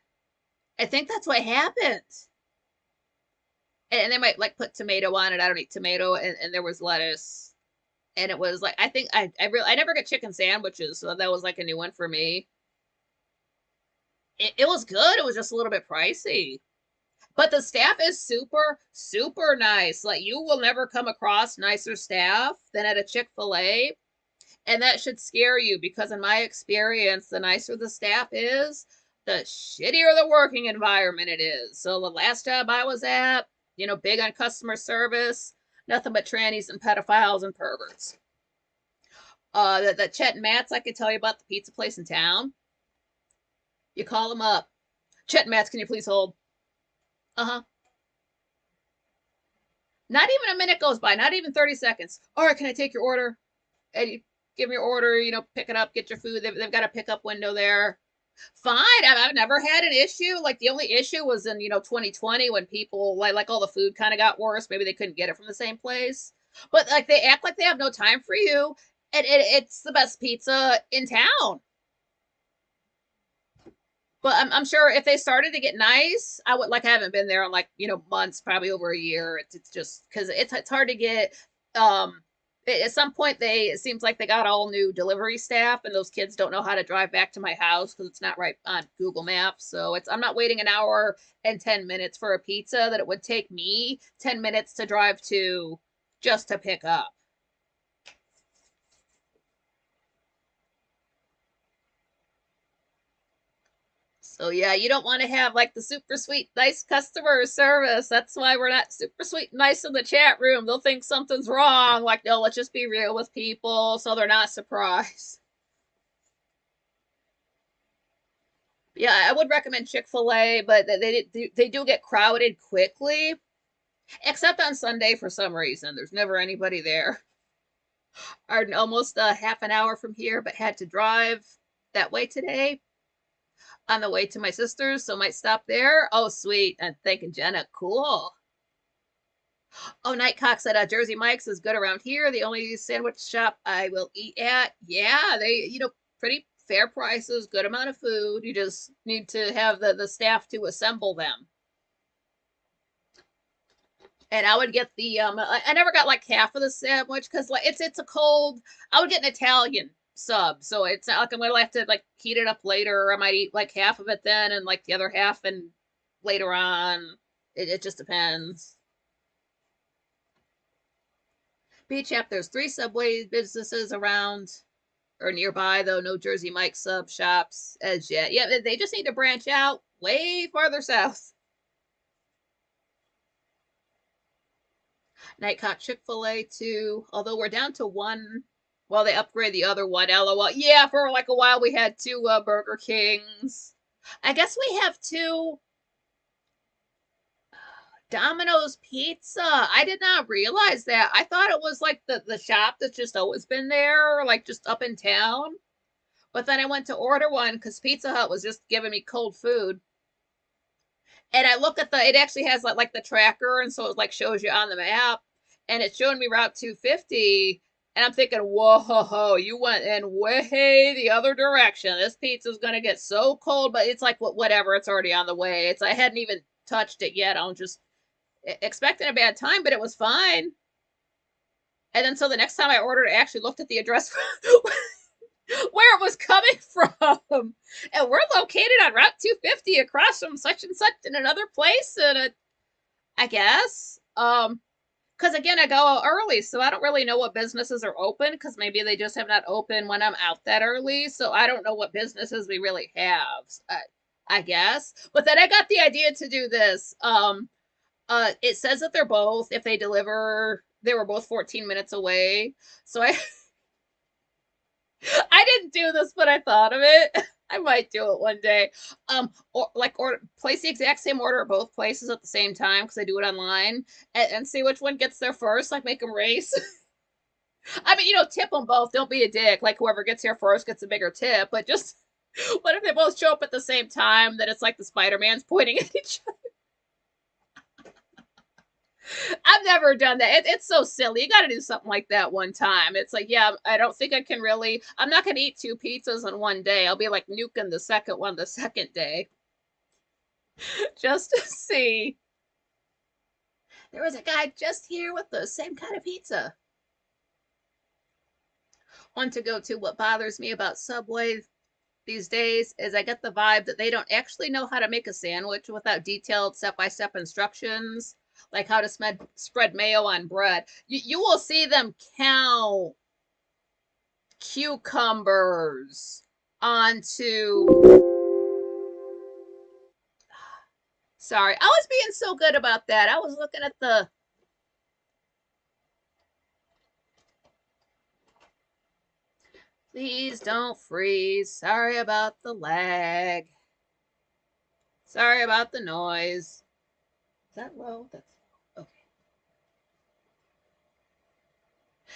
I think that's what happened. And they might like put tomato on it. I don't eat tomato, and there was lettuce. And it was like I never get chicken sandwiches, so that was like a new one for me. It was good. It was just a little bit pricey. But the staff is super, super nice. Like you will never come across nicer staff than at a Chick-fil-A. And that should scare you because in my experience, the nicer the staff is, the shittier the working environment it is. So the last job I was at, big on customer service, nothing but trannies and pedophiles and perverts. The Chet and Matt's I could tell you about the pizza place in town. You call them up. Chet and Matt's, can you please hold? Uh-huh. Not even a minute goes by, not even 30 seconds. All right, can I take your order? And you give me your order, pick it up, get your food. They've got a pickup window there. Fine. I've never had an issue. Like the only issue was in, 2020 when people like all the food kind of got worse. Maybe they couldn't get it from the same place. But like they act like they have no time for you. And it's the best pizza in town. But I'm sure if they started to get nice, I would like I haven't been there in like months, probably over a year. It's just because it's hard to get. Um, at some point it seems like they got all new delivery staff, and those kids don't know how to drive back to my house because it's not right on Google Maps. So I'm not waiting an hour and 10 minutes for a pizza that it would take me 10 minutes to drive to just to pick up. So yeah, you don't want to have like the super sweet, nice customer service. That's why we're not super sweet, nice in the chat room. They'll think something's wrong. Like, no, let's just be real with people so they're not surprised. Yeah, I would recommend Chick-fil-A, but they do get crowded quickly, except on Sunday for some reason. There's never anybody there. I'm almost half an hour from here, but had to drive that way today on the way to my sister's, so might stop there. Oh, sweet. I'm thanking Jenna. Cool. Oh, Nightcock said Jersey Mike's is good around here. The only sandwich shop I will eat at. Yeah, they, pretty fair prices, good amount of food. You just need to have the staff to assemble them. And I would get the I never got like half of the sandwich because like it's a cold. I would get an Italian sub, so it's not like I'm gonna have to like heat it up later, or I might eat like half of it then and like the other half and later on. It just depends. Beach app, there's 3 Subway businesses around or nearby though. No Jersey Mike sub shops as yet. Yeah, they just need to branch out way farther south. Nightcock Chick-fil-A too. Although we're down to one. Well, they upgrade the other one. LOL. Yeah, for like a while we had 2 Burger Kings. I guess we have 2 Domino's Pizza. I did not realize that. I thought it was like the shop that's just always been there, like just up in town. But then I went to order one because Pizza Hut was just giving me cold food. And I look at it actually has like the tracker, and so it like shows you on the map, and it's showing me Route 250, and I'm thinking, whoa, you went in way the other direction. This pizza's gonna get so cold, but it's like whatever, it's already on the way. I hadn't even touched it yet. I'm just expecting a bad time, but it was fine. And then so the next time I ordered, I actually looked at the address where it was coming from. And we're located on Route 250 across from such and such in another place. And I guess. Because again, I go early, so I don't really know what businesses are open because maybe they just have not opened when I'm out that early. So I don't know what businesses we really have. I guess. But then I got the idea to do this. It says that they're both, if they deliver, they were both 14 minutes away. So I didn't do this, but I thought of it. I might do it one day. Or place the exact same order at both places at the same time because I do it online and see which one gets there first. Like make them race. I mean, tip them both. Don't be a dick. Like whoever gets here first gets a bigger tip. But just what if they both show up at the same time? Then it's like the Spider-Man's pointing at each other. I've never done that. It's so silly. You got to do something like that one time. It's like, yeah, I don't think I can really. I'm not going to eat two pizzas in one day. I'll be like nuking the second one the second day just to see. There was a guy just here with the same kind of pizza. One to go to. What bothers me about Subway these days is I get the vibe that they don't actually know how to make a sandwich without detailed step-by-step instructions, like how to spread mayo on bread. You will see them count cucumbers onto. Sorry, I was being so good about that. I was looking at the. Please don't freeze. Sorry about the lag. Sorry about the noise. Is that low? That's okay.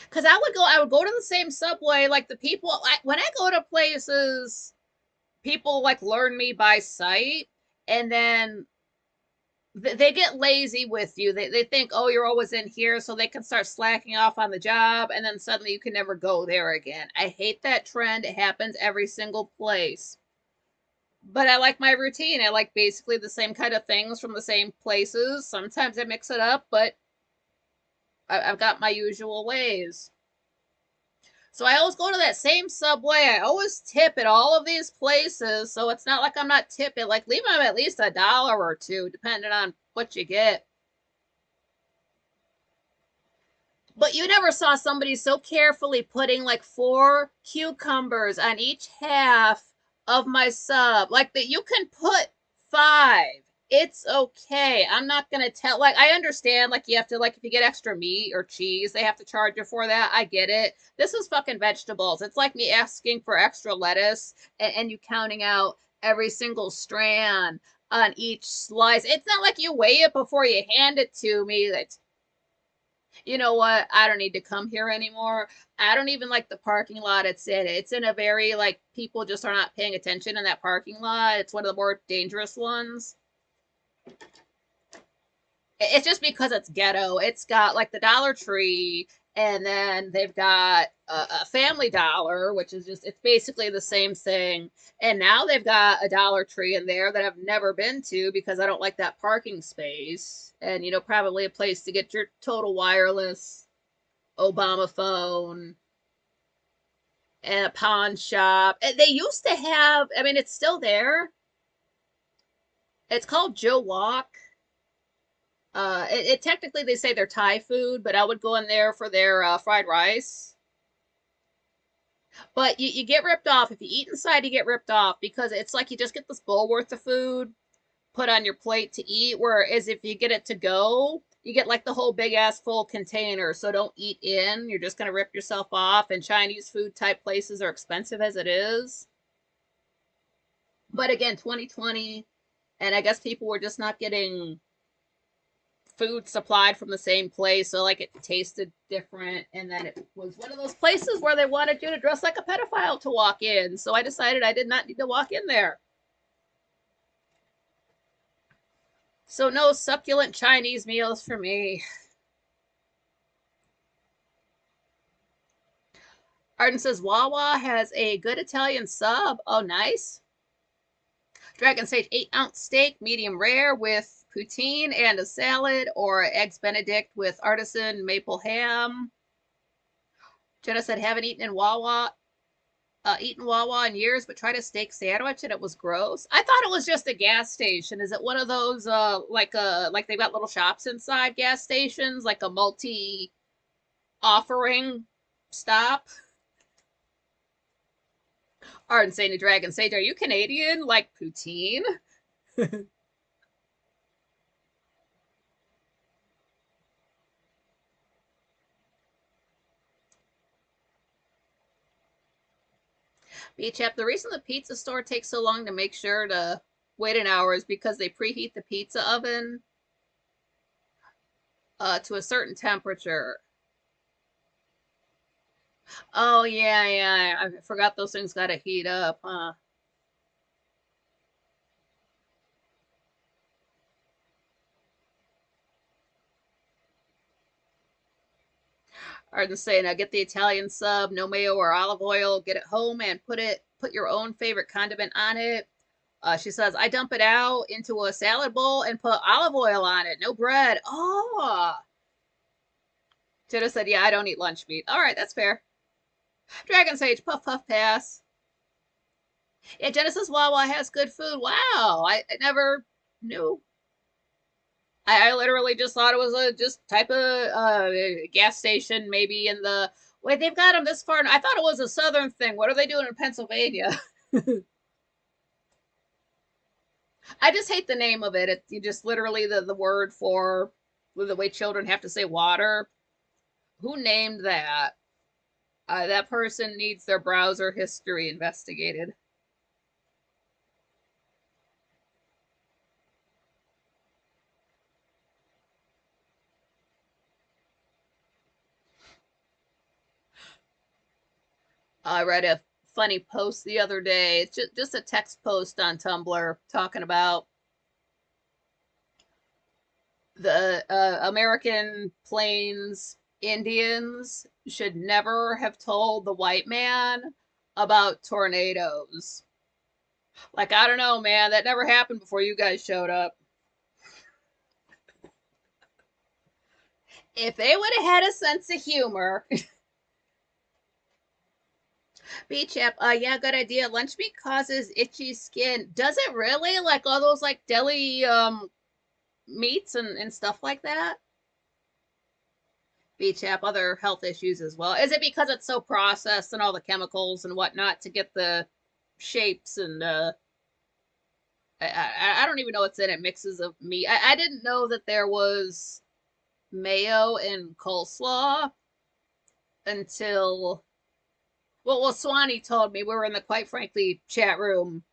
Because I would go to the same Subway. Like the people, when I go to places, people like learn me by sight, and then they get lazy with you. They think, oh, you're always in here, so they can start slacking off on the job, and then suddenly you can never go there again. I hate that trend. It happens every single place. But I like my routine. I like basically the same kind of things from the same places. Sometimes I mix it up, but I've got my usual ways. So I always go to that same Subway. I always tip at all of these places. So it's not like I'm not tipping. Like leave them at least $1 or two, depending on what you get. But you never saw somebody so carefully putting like 4 cucumbers on each half of my sub. Like that you can put 5. It's okay. I'm not gonna tell, like, I understand, like, you have to, like, if you get extra meat or cheese, they have to charge you for that. I get it. This is fucking vegetables. It's like me asking for extra lettuce and you counting out every single strand on each slice. It's not like you weigh it before you hand it to me. That's, you know what? I don't need to come here anymore. I don't even like the parking lot it's in. It's in a very, like, people just are not paying attention in that parking lot. It's one of the more dangerous ones. It's just because it's ghetto. It's got like the Dollar Tree, and then they've got a Family Dollar, which is just, it's basically the same thing. And now they've got a Dollar Tree in there that I've never been to because I don't like that parking space. And, probably a place to get your total wireless Obama phone and a pawn shop. And they used to have, I mean, it's still there. It's called Joe Walk. It technically they say they're Thai food, but I would go in there for their fried rice. But you get ripped off if you eat inside. You get ripped off because it's like you just get this bowl worth of food put on your plate to eat. Whereas if you get it to go, you get like the whole big ass full container. So don't eat in. You're just gonna rip yourself off. And Chinese food type places are expensive as it is. But again, 2020, and I guess people were just not getting food supplied from the same place, so like it tasted different, and then it was one of those places where they wanted you to dress like a pedophile to walk in, so I decided I did not need to walk in there. So no succulent Chinese meals for me. Arden says Wawa has a good Italian sub. Oh, nice. Dragon Sage 8-ounce steak, medium rare with poutine and a salad, or eggs Benedict with artisan maple ham. Jenna said, haven't eaten in Wawa. eaten Wawa in years, but tried a steak sandwich and it was gross. I thought it was just a gas station. Is it one of those like they've got little shops inside gas stations, like a multi offering stop? Art Insane Dragon Sage, are you Canadian? Like poutine? Beach app. The reason the pizza store takes so long to make sure to wait an hour is because they preheat the pizza oven to a certain temperature. Oh yeah, yeah. I forgot those things gotta heat up, huh? Or the saying, get the Italian sub, no mayo or olive oil, get it home and put your own favorite condiment on it. She says, I dump it out into a salad bowl and put olive oil on it. No bread. Oh, Jenna said, yeah, I don't eat lunch meat. All right, that's fair. Dragon Sage, puff puff pass. Yeah, Jenna says Wawa has good food. Wow, I never knew. I literally just thought it was a just type of gas station, maybe in the wait. They've got them this far. I thought it was a southern thing. What are they doing in Pennsylvania? I just hate the name of it. It's you just literally the word for the way children have to say water. Who named that? That person needs their browser history investigated. I read a funny post the other day. It's just a text post on Tumblr talking about the American Plains Indians should never have told the white man about tornadoes. Like, I don't know, man. That never happened before you guys showed up. If they would have had a sense of humor. Beach app, yeah, good idea. Lunch meat causes itchy skin. Does it really? Like all those like deli meats and stuff like that? Beach app, other health issues as well. Is it because it's so processed and all the chemicals and whatnot to get the shapes and I don't even know what's in it. Mixes of meat. I didn't know that there was mayo and coleslaw until well, Swanee told me we were in the quite frankly chat room,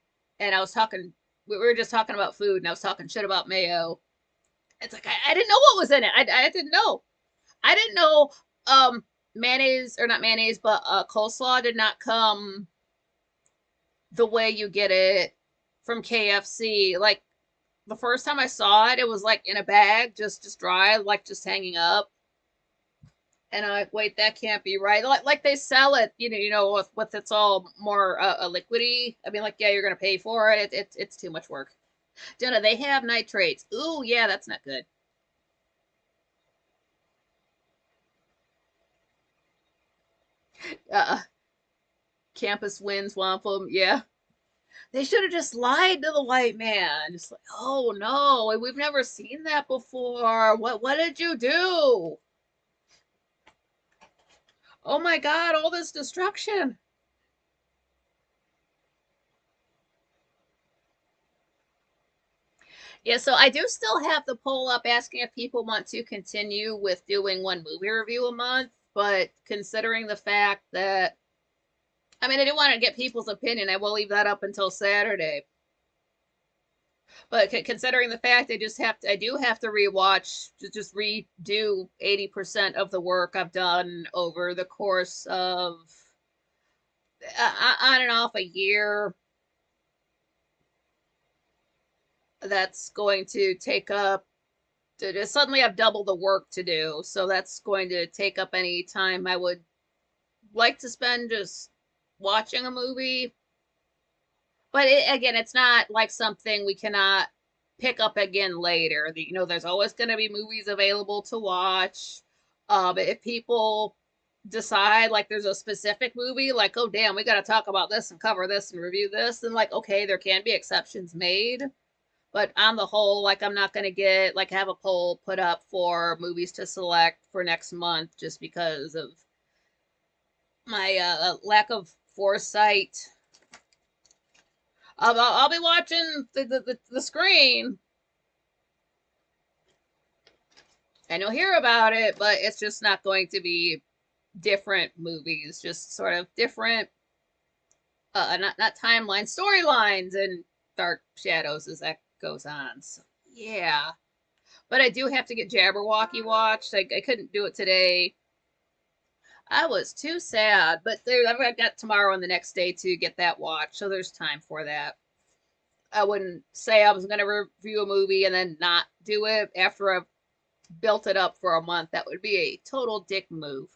and I was talking. We were just talking about food, and I was talking shit about mayo. It's like I didn't know what was in it. I didn't know. I didn't know mayonnaise or not mayonnaise, but coleslaw did not come the way you get it from KFC. Like the first time I saw it, it was like in a bag, just dry, like just hanging up. And I'm like, wait, that can't be right. Like they sell it, with it's all more a liquidy. I mean, like, yeah, you're gonna pay for it. It's too much work. Jenna, they have nitrates. Ooh, yeah, that's not good. Uh, campus wins, wampum. Yeah, they should have just lied to the white man. Just like, oh no, we've never seen that before. What did you do? Oh my God, all this destruction. Yeah, so I do still have the poll up asking if people want to continue with doing one movie review a month, but considering the fact that, I mean, I do want to get people's opinion. I will leave that up until Saturday. But considering the fact I do have to rewatch, just redo 80% of the work I've done over the course of on and off a year. That's going to take up suddenly I've double the work to do, so that's going to take up any time I would like to spend just watching a movie. But again, it's not like something we cannot pick up again later. There's always going to be movies available to watch. If people decide like there's a specific movie, like, oh damn, we got to talk about this and cover this and review this, then like, okay, there can be exceptions made. But on the whole, like, I'm not going to get, like, have a poll put up for movies to select for next month just because of my lack of foresight. I'll be watching the screen and you'll hear about it, but it's just not going to be different movies, just sort of different, not timelines, storylines, and Dark Shadows as that goes on. So, yeah. But I do have to get Jabberwocky watched. I couldn't do it today. I was too sad, but there, I've got tomorrow and the next day to get that watched, so there's time for that. I wouldn't say I was going to review a movie and then not do it after I've built it up for a month. That would be a total dick move.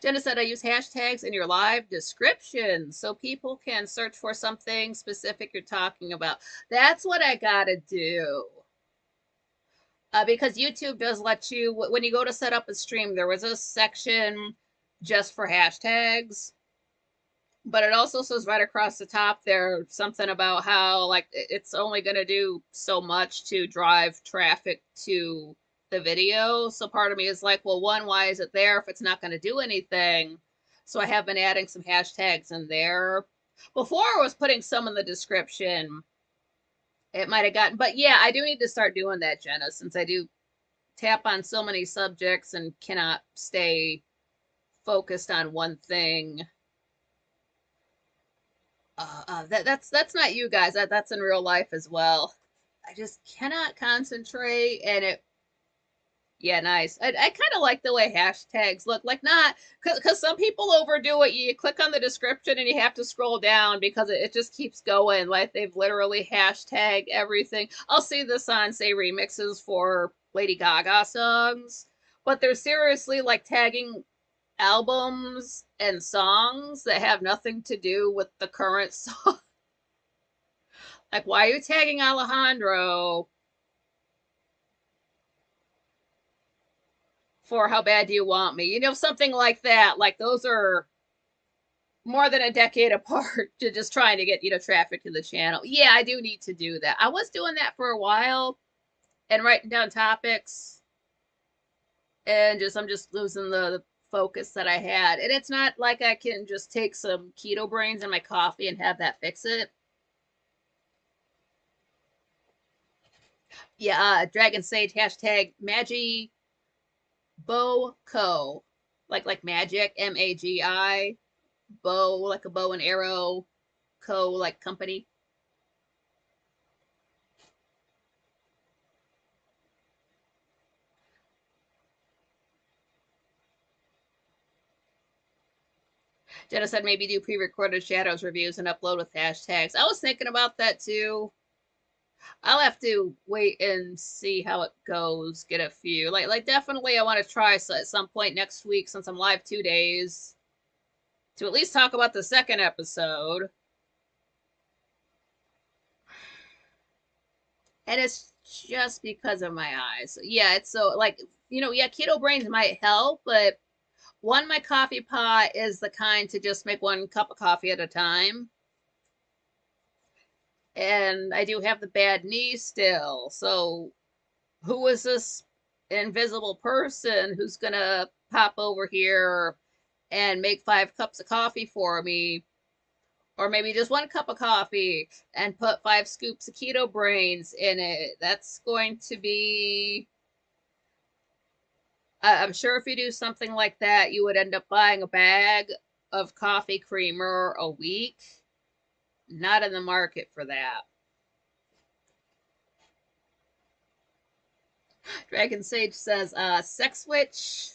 Jenna said, I use hashtags in your live description so people can search for something specific you're talking about. That's what I gotta do. Because YouTube does let you, when you go to set up a stream, there was a section just for hashtags. But it also says right across the top there something about how like it's only going to do so much to drive traffic to the video. So part of me is like, well, one, why is it there if it's not going to do anything? So I have been adding some hashtags in there. Before I was putting some in the description. It might have gotten, but yeah, I do need to start doing that, Jenna, since I do tap on so many subjects and cannot stay focused on one thing. That's not you guys. That's in real life as well. I just cannot concentrate, and it. Yeah, nice. I kind of like the way hashtags look. Like not because some people overdo it. You click on the description and you have to scroll down because it just keeps going. Like they've literally hashtag everything. I'll see this on say remixes for Lady Gaga songs, but they're seriously like tagging albums and songs that have nothing to do with the current song. Like, why are you tagging Alejandro for How Bad Do You Want Me? You know, something like that. Like, those are more than a decade apart to just trying to get, traffic to the channel. Yeah, I do need to do that. I was doing that for a while and writing down topics and I'm just losing the focus that I had. And it's not like I can just take some keto brains in my coffee and have that fix it. Yeah, Dragon Sage hashtag Magi Bow Co. Like magic, MAGI. Bow, like a bow and arrow. Co, like company. Jenna said maybe do pre-recorded Shadows reviews and upload with hashtags. I was thinking about that too. I'll have to wait and see how it goes. Get a few. Like definitely I want to try so at some point next week since I'm live 2 days to at least talk about the second episode. And it's just because of my eyes. Yeah, it's so like, yeah, keto brains might help, but one, my coffee pot is the kind to just make one cup of coffee at a time. And I do have the bad knee still. So who is this invisible person who's gonna pop over here and make 5 cups of coffee for me? Or maybe just 1 cup of coffee and put 5 scoops of keto brains in it. That's going to be. I'm sure if you do something like that, you would end up buying a bag of coffee creamer a week. Not in the market for that. Dragon Sage says, Sex Witch,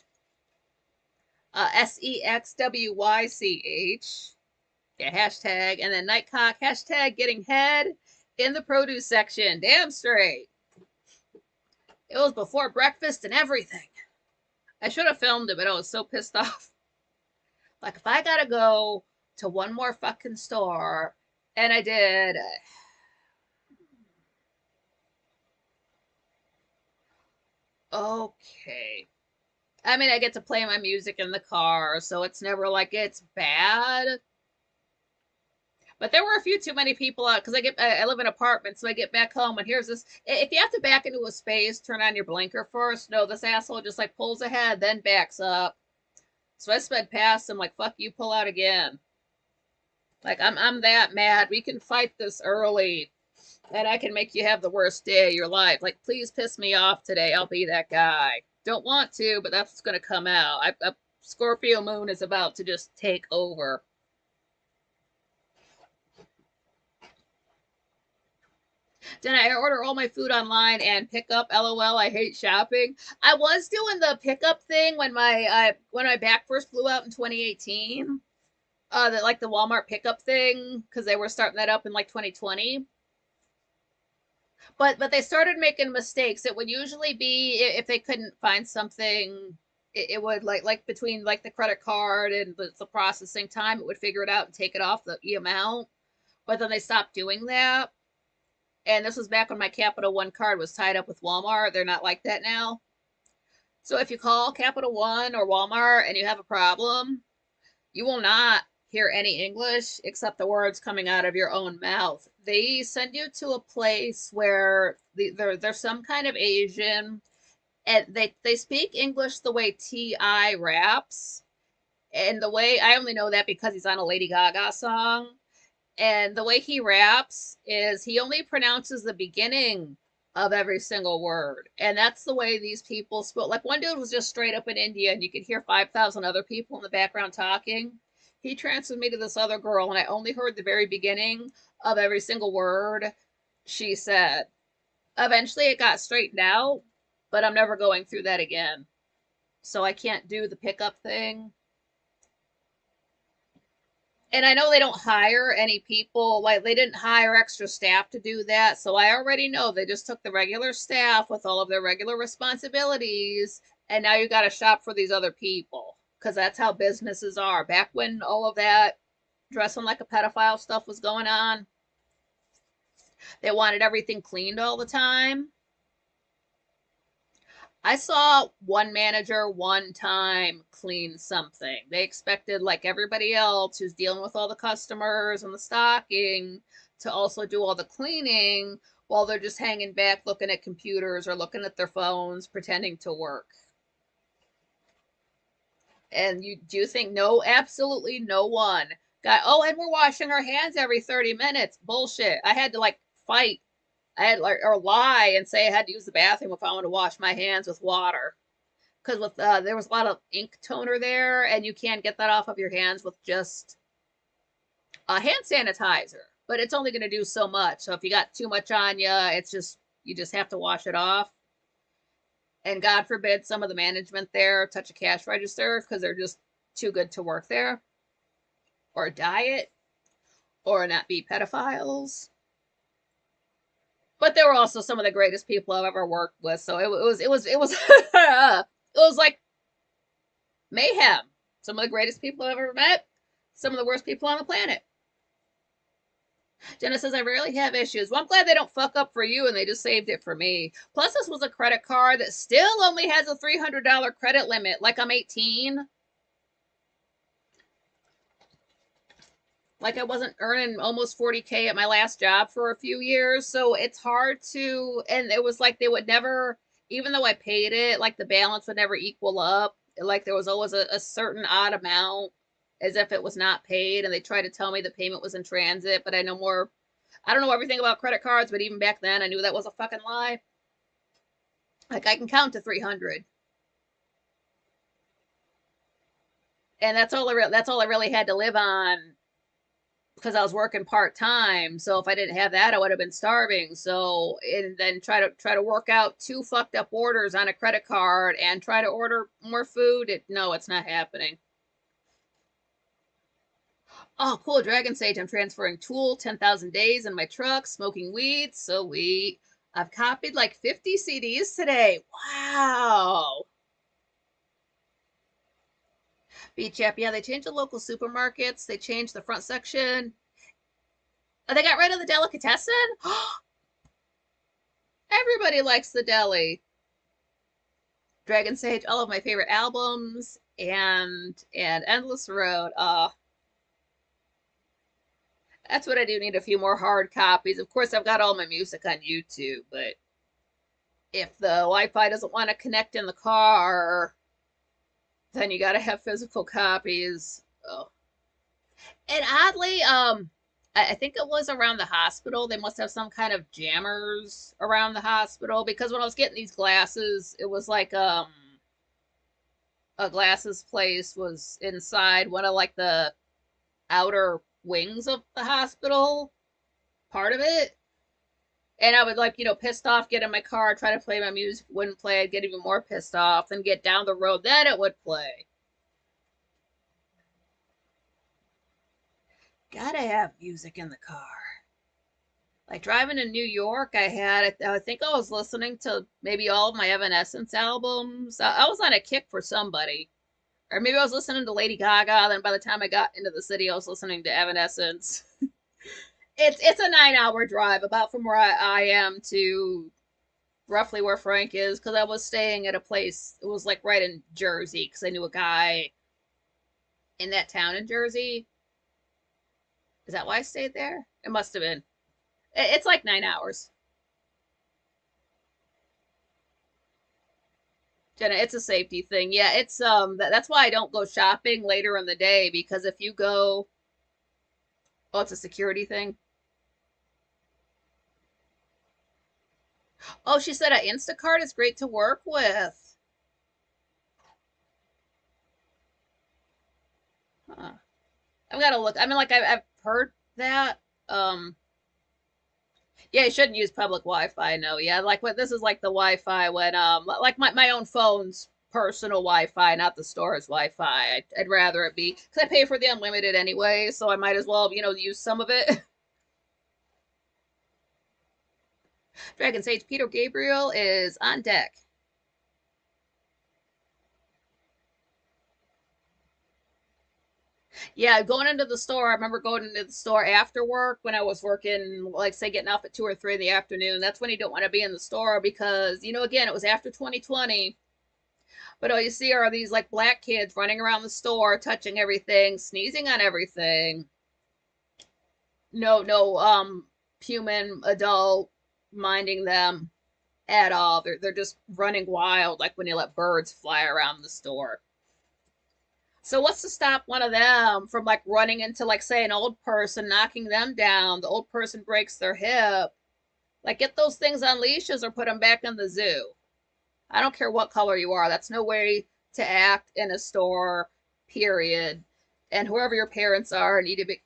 SEXWYCH. Yeah, hashtag. And then Nightcock, hashtag getting head in the produce section. Damn straight. It was before breakfast and everything. I should have filmed it, but I was so pissed off. Like, if I gotta go to one more fucking store, and I did. Okay. I mean, I get to play my music in the car, so it's never like it's bad. But there were a few too many people out because I live in an apartment, so I get back home and here's this. If you have to back into a space, turn on your blinker first. No, this asshole just like pulls ahead, then backs up. So I sped past him like, "Fuck you, pull out again." Like I'm that mad. We can fight this early, and I can make you have the worst day of your life. Like, please piss me off today. I'll be that guy. Don't want to, but that's what's gonna come out. Scorpio moon is about to just take over. Did I order all my food online and pick up? LOL. I hate shopping. I was doing the pickup thing when my back first flew out in 2018. The like the Walmart pickup thing because they were starting that up in like 2020. But they started making mistakes. It would usually be if they couldn't find something. It would like between like the credit card and the processing time, it would figure it out and take it off the amount. But then they stopped doing that. And this was back when my Capital One card was tied up with Walmart. They're not like that now. So if you call Capital One or Walmart and you have a problem, you will not hear any English except the words coming out of your own mouth. They send you to a place where they're some kind of Asian, and they speak English the way T.I. raps. And the way I only know that because he's on a Lady Gaga song. And the way he raps is he only pronounces the beginning of every single word. And that's the way these people spoke. Like one dude was just straight up in India and you could hear 5,000 other people in the background talking. He transferred me to this other girl and I only heard the very beginning of every single word she said. Eventually it got straightened out, but I'm never going through that again. So I can't do the pickup thing. And I know they don't hire any people, like they didn't hire extra staff to do that. So I already know they just took the regular staff with all of their regular responsibilities, and now you got to shop for these other people because that's how businesses are. Back when all of that dressing like a pedophile stuff was going on, they wanted everything cleaned all the time. I saw one manager one time clean something. They expected, like everybody else who's dealing with all the customers and the stocking, to also do all the cleaning while they're just hanging back looking at computers or looking at their phones, pretending to work. And you do you think no, absolutely no one got, oh, and we're washing our hands every 30 minutes. Bullshit. I had to like fight I had like or lie and say I had to use the bathroom if I wanted to wash my hands with water because with there was a lot of ink toner there, and you can't get that off of your hands with just a hand sanitizer. But it's only going to do so much. So if you got too much on you, it's just you just have to wash it off. And God forbid some of the management there touch a cash register because they're just too good to work there, or diet, or not be pedophiles. But they were also some of the greatest people I've ever worked with. So it was it was like mayhem. Some of the greatest people I've ever met, some of the worst people on the planet. Jenna says, I rarely have issues. Well, I'm glad they don't fuck up for you and they just saved it for me. Plus, this was a credit card that still only has a $300 credit limit. Like I'm 18. Like I wasn't earning almost 40K at my last job for a few years. So it's hard to, and it was like they would never, even though I paid it, like the balance would never equal up. Like there was always a certain odd amount as if it was not paid. And they tried to tell me the payment was in transit, but I know more. I don't know everything about credit cards, but even back then I knew that was a fucking lie. Like I can count to 300. And that's all I really had to live on because I was working part time. So if I didn't have that, I would have been starving. So and then try to work out two fucked up orders on a credit card and try to order more food. No, it's not happening. Oh, cool, Dragon Sage. I'm transferring Tool 10,000 Days in my truck, smoking weed. So we I've copied like 50 CDs today. Wow. Beach app. Yeah, they changed the local supermarkets. They changed the front section. Oh, they got rid of the delicatessen? Everybody likes the deli. Dragon Sage, all of my favorite albums, and Endless Road. That's what I do. Need a few more hard copies. Of course, I've got all my music on YouTube, but if the Wi-Fi doesn't want to connect in the car, then you got to have physical copies. Oh. And oddly, I think it was around the hospital. They must have some kind of jammers around the hospital because when I was getting these glasses, it was like a glasses place was inside one of like the outer wings of the hospital, part of it. And I would like, pissed off, get in my car, try to play my music, wouldn't play, I'd get even more pissed off, then get down the road, then it would play. Gotta have music in the car. Like driving to New York, I think I was listening to maybe all of my Evanescence albums. I was on a kick for somebody. Or maybe I was listening to Lady Gaga, then by the time I got into the city, I was listening to Evanescence. It's a 9-hour drive, about from where I am to roughly where Frank is, because I was staying at a place, it was like right in Jersey, because I knew a guy in that town in Jersey. Is that why I stayed there? It must have been. It's like 9 hours. Jenna, it's a safety thing. Yeah, it's that's why I don't go shopping later in the day, because if you go, oh, it's a security thing. Oh, she said a Instacart is great to work with. Huh. I've got to look. I mean, like I've heard that. Yeah, you shouldn't use public Wi-Fi. No, yeah, like what this is like the Wi-Fi when like my own phone's personal Wi-Fi, not the store's Wi-Fi. I'd rather it be because I pay for the unlimited anyway, so I might as well use some of it. Dragon Sage Peter Gabriel is on deck. Yeah, going into the store. I remember going into the store after work when I was working, like say getting off at 2 or 3 in the afternoon. That's when you don't want to be in the store because again, it was after 2020. But all you see are these like black kids running around the store, touching everything, sneezing on everything. No, human adult minding them at all. They're just running wild, like when you let birds fly around the store. So what's to stop one of them from like running into like say an old person, knocking them down? The old person breaks their hip. Like get those things on leashes or put them back in the zoo. I don't care what color you are. That's no way to act in a store, period. And whoever your parents are need to be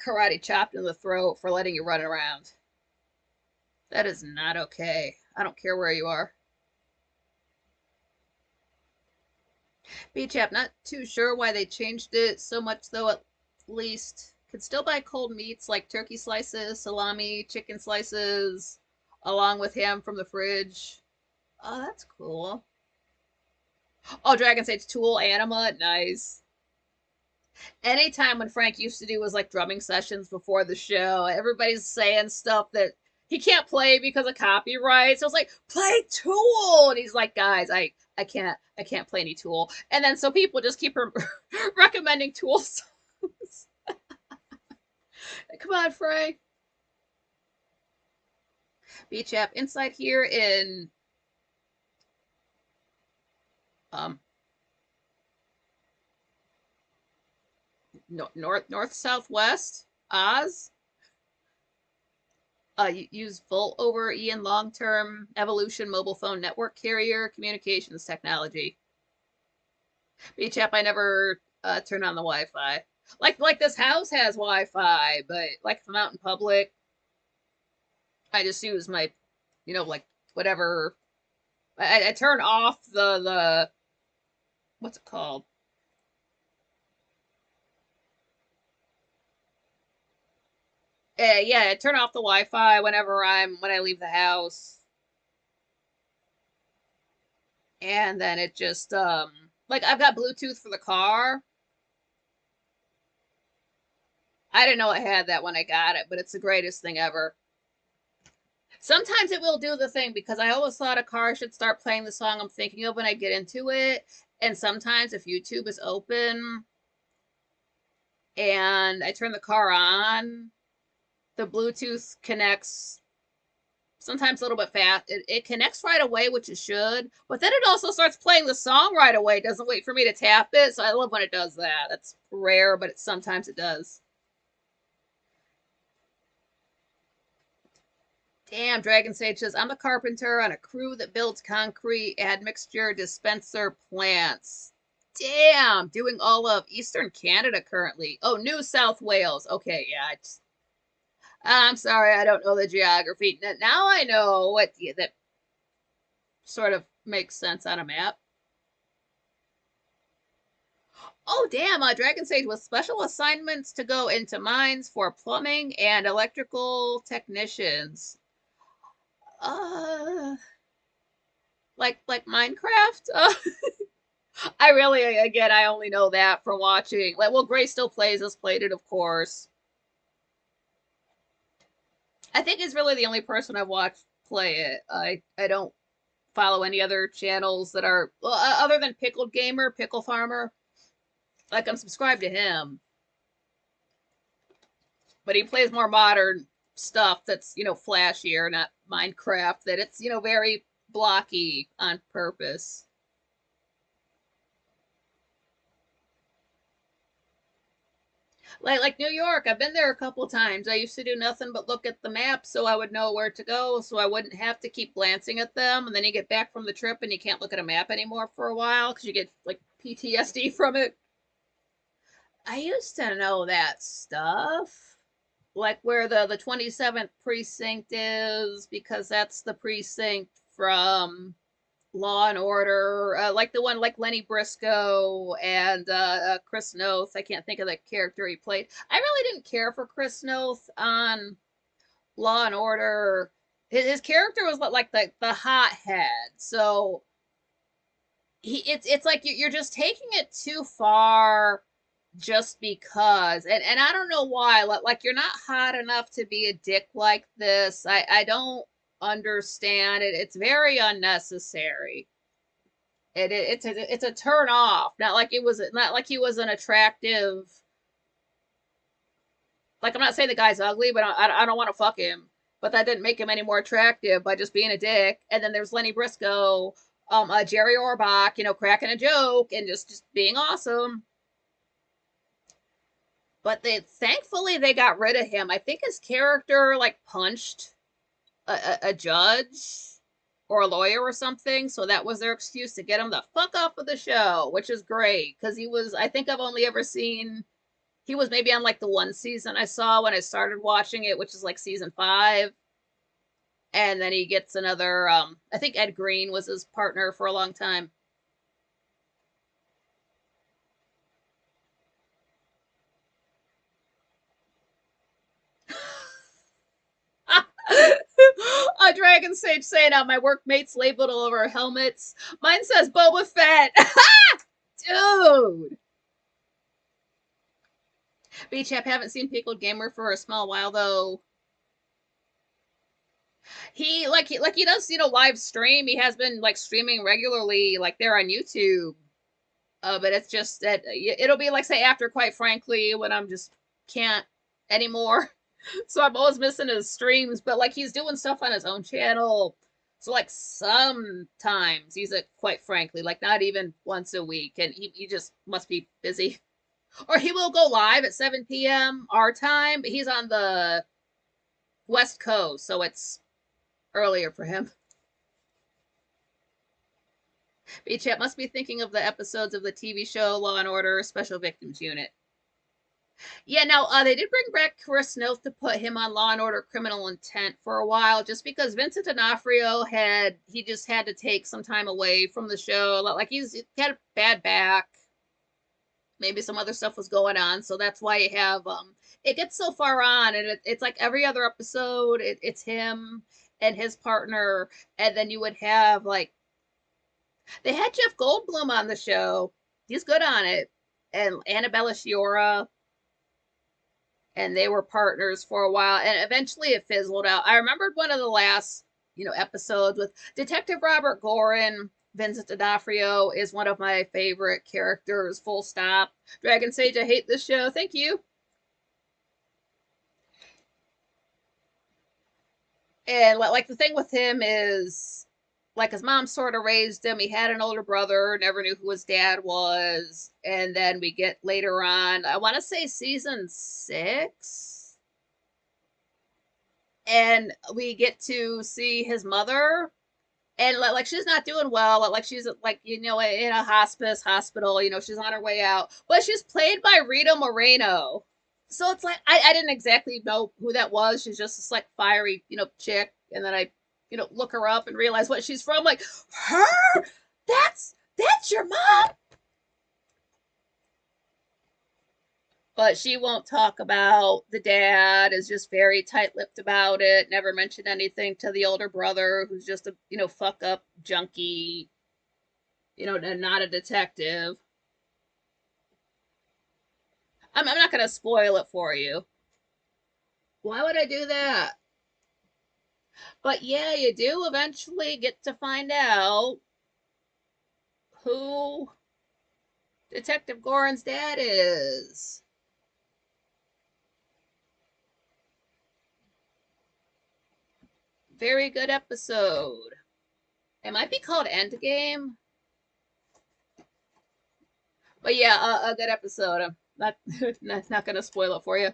karate chopped in the throat for letting you run around. That is not okay. I don't care where you are. Beach app, not too sure why they changed it so much though, at least. Could still buy cold meats like turkey slices, salami, chicken slices, along with ham from the fridge. Oh, that's cool. Oh, Dragon Sage Tool Anima, nice. Anytime when Frank used to do was like drumming sessions before the show, everybody's saying stuff that he can't play because of copyright. So it's like, play Tool, and he's like, guys, I can't play any Tool. And then so people just keep recommending Tool songs. Come on, Frank. Beach app inside here in um north southwest Oz. Use Volt over Ian long term evolution mobile phone network carrier communications technology. Beach app, I never turn on the Wi-Fi. Like this house has Wi-Fi, but like if I'm out in public, I just use my, like whatever. I turn off the what's it called? Yeah, I turn off the Wi-Fi when I leave the house, and then it just like I've got Bluetooth for the car. I didn't know I had that when I got it, but it's the greatest thing ever. Sometimes it will do the thing because I always thought a car should start playing the song I'm thinking of when I get into it. And sometimes if YouTube is open and I turn the car on, the Bluetooth connects sometimes a little bit fast. It connects right away, which it should, but then it also starts playing the song right away. It doesn't wait for me to tap it. So I love when it does that. That's rare, but sometimes it does. Damn, Dragon Sage says, I'm a carpenter on a crew that builds concrete admixture dispenser plants. Damn, doing all of Eastern Canada currently. Oh, New South Wales. Okay, yeah. I'm sorry, I don't know the geography. Now I know what that sort of makes sense on a map. Oh, damn, Dragon Sage with special assignments to go into mines for plumbing and electrical technicians. Uh, like Minecraft? I really, again, I only know that from watching. Like, well, Gray still plays us, played it, of course. I think he's really the only person I've watched play it. I don't follow any other channels that are well, other than Pickled Gamer, Pickle Farmer. Like I'm subscribed to him, but he plays more modern stuff that's flashier, not Minecraft. That it's very blocky on purpose. Like New York, I've been there a couple times. I used to do nothing but look at the map so I would know where to go, so I wouldn't have to keep glancing at them. And then you get back from the trip and you can't look at a map anymore for a while because you get like PTSD from it. I used to know that stuff, like where the 27th precinct is, because that's the precinct from Law and Order, like the one like Lenny Briscoe and Chris Noth. I can't think of the character he played. I really didn't care for Chris Noth on Law and Order. His character was like the hothead, so it's like you're just taking it too far just because, and I don't know why. Like you're not hot enough to be a dick like this. I don't understand it. It's very unnecessary. It's a turn off. Not like he was an attractive. Like I'm not saying the guy's ugly, but I don't want to fuck him. But that didn't make him any more attractive by just being a dick. And then there's Lenny Briscoe, Jerry Orbach, cracking a joke and just being awesome. But thankfully they got rid of him. I think his character like punched a judge or a lawyer or something, so that was their excuse to get him the fuck off of the show, which is great because he was. I think I've only ever seen he was maybe on like the one season I saw when I started watching it, which is like season 5, and then he gets another. I think Ed Green was his partner for a long time. A Dragon Sage saying, my workmates labeled all over our helmets. Mine says Boba Fett. Dude. B-Chap, haven't seen Pickled Gamer for a small while, though. He does, live stream. He has been, like, streaming regularly, like, there on YouTube. But it's just that it'll be, like, say, after, quite frankly, when I'm just can't anymore. So I'm always missing his streams, but like he's doing stuff on his own channel. So like sometimes he's quite frankly, like not even once a week, and he just must be busy. Or he will go live at 7 p.m. our time, but he's on the West Coast, so it's earlier for him. B-Chat must be thinking of the episodes of the TV show Law and Order Special Victims Unit. Yeah, now they did bring back Chris Noth to put him on Law and Order Criminal Intent for a while, just because Vincent D'Onofrio he just had to take some time away from the show. Like he had a bad back, maybe some other stuff was going on, so that's why you have it gets so far on, and it's like every other episode, it's him and his partner, and then you would have like they had Jeff Goldblum on the show. He's good on it, and Annabella Sciorra. and they were partners for a while, and eventually it fizzled out. I remembered one of the last, episodes with Detective Robert Gorin. Vincent D'Onofrio is one of my favorite characters, full stop. Dragon Sage, I hate this show. Thank you. And like the thing with him is, like, his mom sort of raised him. He had an older brother, never knew who his dad was. And then we get later on, I want to say season 6, and we get to see his mother, and like she's not doing well, like she's like, in a hospital, she's on her way out, but she's played by Rita Moreno. So it's like, I didn't exactly know who that was. She's just this like fiery, chick, and then I, look her up and realize what she's from. Like, her, that's your mom. But she won't talk about the dad, is just very tight-lipped about it, never mentioned anything to the older brother, who's just a, fuck up junkie, and not a detective. I'm not gonna spoil it for you. Why would I do that? But yeah, you do eventually get to find out who Detective Gorin's dad is. Very good episode. It might be called Endgame. But yeah, a good episode. I'm not gonna spoil it for you.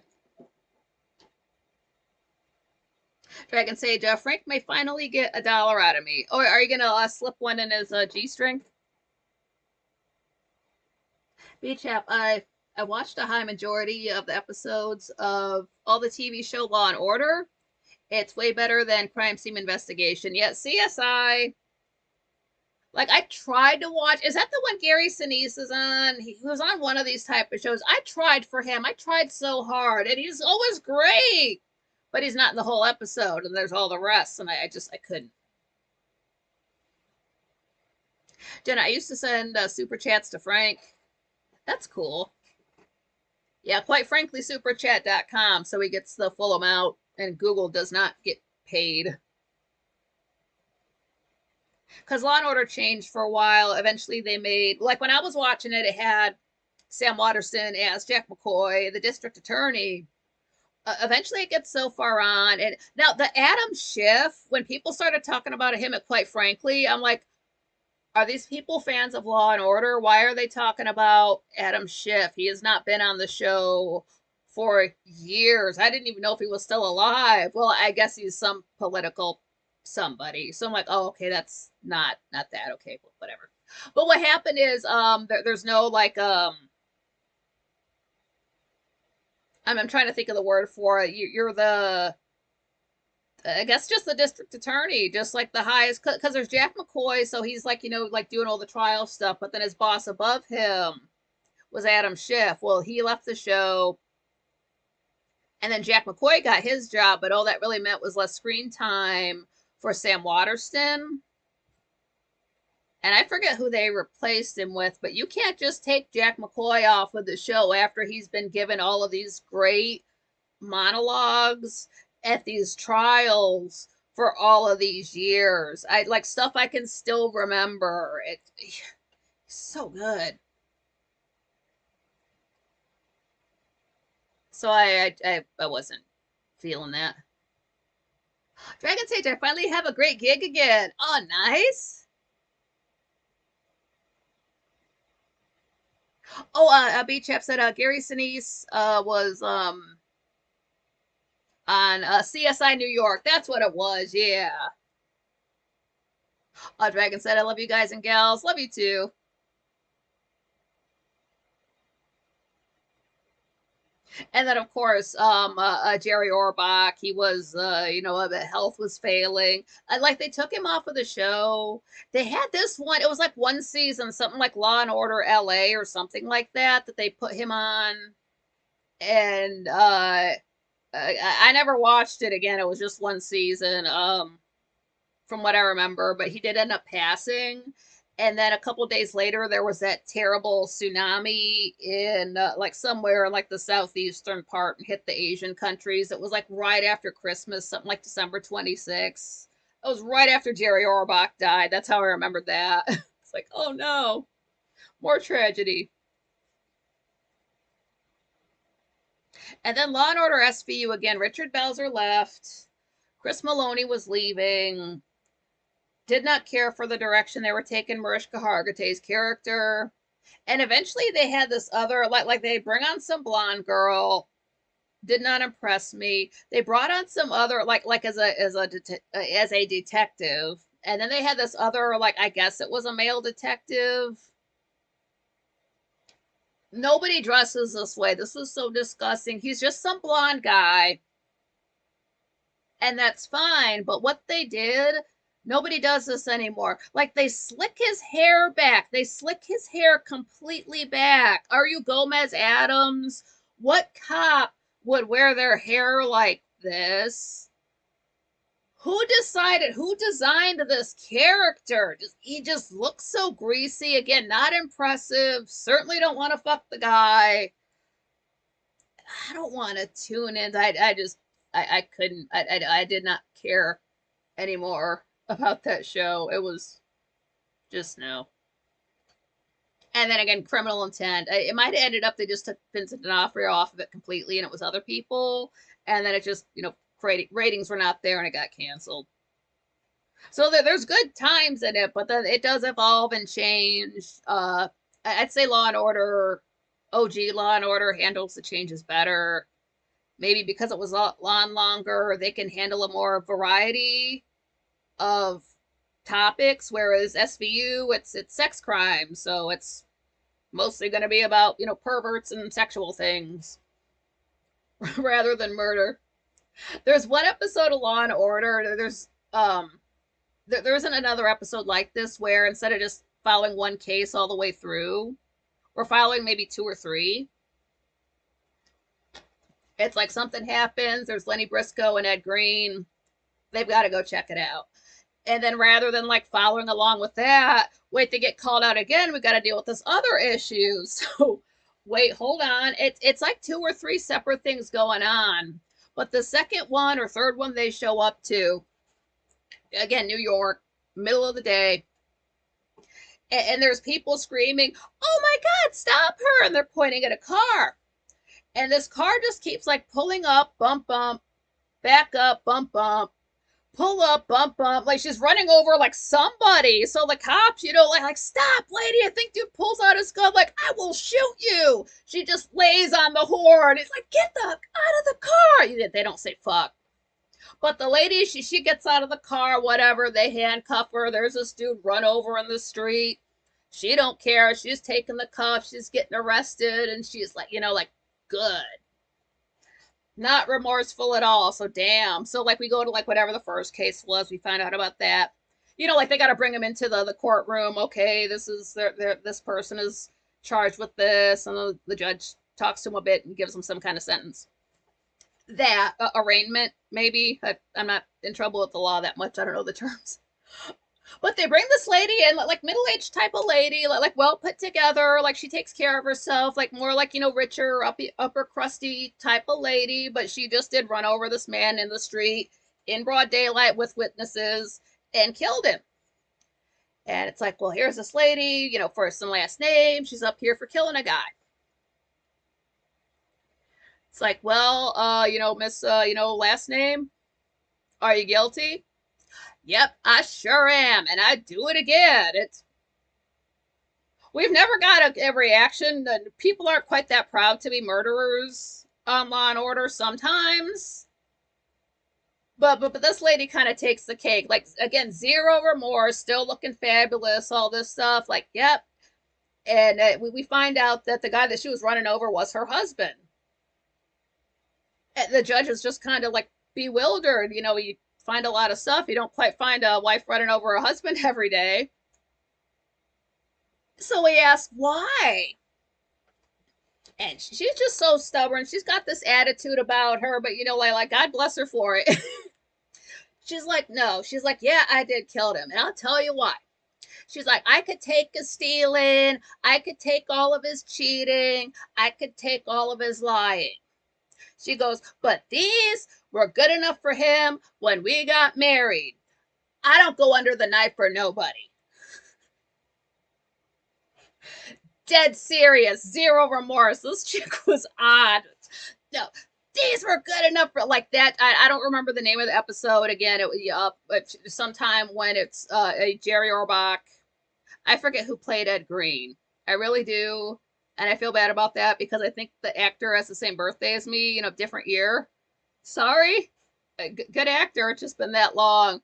Dragon Sage, Frank may finally get $1 out of me. Or are you gonna slip one in his G-string? B-Chap, I watched a high majority of the episodes of all the TV show Law and Order. It's way better than Crime Scene Investigation. Yet CSI, like, I tried to watch. Is that the one Gary Sinise is on? He was on one of these type of shows. I tried for him. I tried so hard, and he's always great, but he's not in the whole episode. And there's all the rest, and I couldn't. Jenna, I used to send super chats to Frank. That's cool. Yeah, quite frankly, superchat.com, so he gets the full amount, and Google does not get paid. Because Law and Order changed for a while. Eventually, they made, like, when I was watching it, it had Sam Waterston as Jack McCoy, the district attorney. Eventually, it gets so far on, and now the Adam Schiff. When people started talking about him, at quite frankly, I'm like, are these people fans of Law and Order? Why are they talking about Adam Schiff? He has not been on the show for years. I didn't even know if he was still alive. Well, I guess he's some political somebody. So I'm like, oh, okay, that's not that. Okay, well, whatever. But what happened is, there's no like, I'm trying to think of the word for it. You're the, I guess, just the district attorney, just like the highest, because there's Jack McCoy, so he's like, like doing all the trial stuff, but then his boss above him was Adam Schiff. Well, he left the show, and then Jack McCoy got his job, but all that really meant was less screen time for Sam Waterston. And I forget who they replaced him with, but you can't just take Jack McCoy off of the show after he's been given all of these great monologues at these trials for all of these years. I like stuff I can still remember. It's so good. So I wasn't feeling that. Dragon Sage, I finally have a great gig again. Oh, nice. Oh, B Chap said Gary Sinise was on CSI New York. That's what it was. Yeah. Dragon said, I love you guys and gals. Love you too. And then, of course, Jerry Orbach, he was, health was failing. Like, they took him off of the show. They had this one, it was like one season, something like Law and Order LA or something like that, that they put him on. And I never watched it again. It was just one season, from what I remember, but he did end up passing. And then a couple days later, there was that terrible tsunami in like somewhere in like the southeastern part and hit the Asian countries. It was like right after Christmas, something like December 26th. It was right after Jerry Orbach died. That's how I remembered that. It's like, oh no, more tragedy. And then Law and Order SVU again. Richard Belzer left. Chris Maloney was leaving. Did not care for the direction they were taking Mariska Hargitay's character. And eventually they had this other, like they bring on some blonde girl. Did not impress me. They brought on some other, like as a detective, and then they had this other, like I guess it was a male detective. Nobody dresses this way. This was so disgusting. He's just some blonde guy, and that's fine. But what they did, nobody does this anymore. Like they slick his hair back. They slick his hair completely back. Are you Gomez Adams? What cop would wear their hair like this? Who decided? Who designed this character? He just looks so greasy. Again, not impressive. Certainly don't want to fuck the guy. I don't want to tune in. I couldn't. I did not care anymore about that show. It was just no. And then again, Criminal Intent. It might have ended up they just took Vincent D'Onofrio off of it completely, and it was other people. And then it just, ratings were not there, and it got canceled. So there's good times in it, but then it does evolve and change. I'd say Law and Order, OG Law and Order handles the changes better. Maybe because it was on longer, they can handle a more variety of topics, whereas SVU, it's sex crime, so it's mostly going to be about perverts and sexual things rather than murder. There's one episode of Law and Order. There isn't another episode like this where instead of just following one case all the way through, we're following maybe two or three. It's like something happens. There's Lenny Briscoe and Ed Green. They've got to go check it out. And then rather than like following along with that, wait to get called out again, we got to deal with this other issue. So wait, hold on. It's like two or three separate things going on. But the second one or third one they show up to, again, New York, middle of the day, and there's people screaming, "Oh my God, stop her!" And they're pointing at a car. And this car just keeps like pulling up, bump, bump, back up, bump, bump, pull up, bump, bump, like she's running over like somebody. So the cops, like stop, lady. I think dude pulls out his gun, like, I will shoot you. She just lays on the horn. It's like, get the out of the car. They don't say fuck. But the lady, she gets out of the car, whatever. They handcuff her. There's this dude run over in the street. She don't care. She's taking the cuffs. She's getting arrested, and she's like, like good. Not remorseful at all. So damn. So like we go to like whatever the first case was, we find out about that. Like they got to bring him into the courtroom. Okay, this is this person is charged with this, and the judge talks to him a bit and gives him some kind of sentence. That arraignment, maybe. I'm not in trouble with the law that much. I don't know the terms. But they bring this lady in, like middle-aged type of lady, like well put together, like she takes care of herself, like more like, richer, upper crusty type of lady, but she just did run over this man in the street in broad daylight with witnesses and killed him. And it's like, well, here's this lady, first and last name, she's up here for killing a guy. It's like, well, miss, last name, are you guilty? Yep, I sure am, and I'd do it again. We've never got a reaction. People aren't quite that proud to be murderers on Law and Order sometimes. But this lady kind of takes the cake. Like, again, zero remorse, still looking fabulous, all this stuff. Like, yep. And we find out that the guy that she was running over was her husband. And the judge is just kind of like bewildered. You find a lot of stuff. You don't quite find a wife running over a husband every day. So we ask why. And she's just so stubborn. She's got this attitude about her, but like God bless her for it. She's like, no. She's like, yeah, I did kill him. And I'll tell you why. She's like, I could take his stealing, I could take all of his cheating, I could take all of his lying. She goes, but these were good enough for him when we got married. I don't go under the knife for nobody. Dead serious, zero remorse. This chick was odd. No, these were good enough for like that. I don't remember the name of the episode. Again, it was sometime when it's a Jerry Orbach. I forget who played Ed Green. I really do, and I feel bad about that because I think the actor has the same birthday as me. Different year. Sorry, good actor. It's just been that long.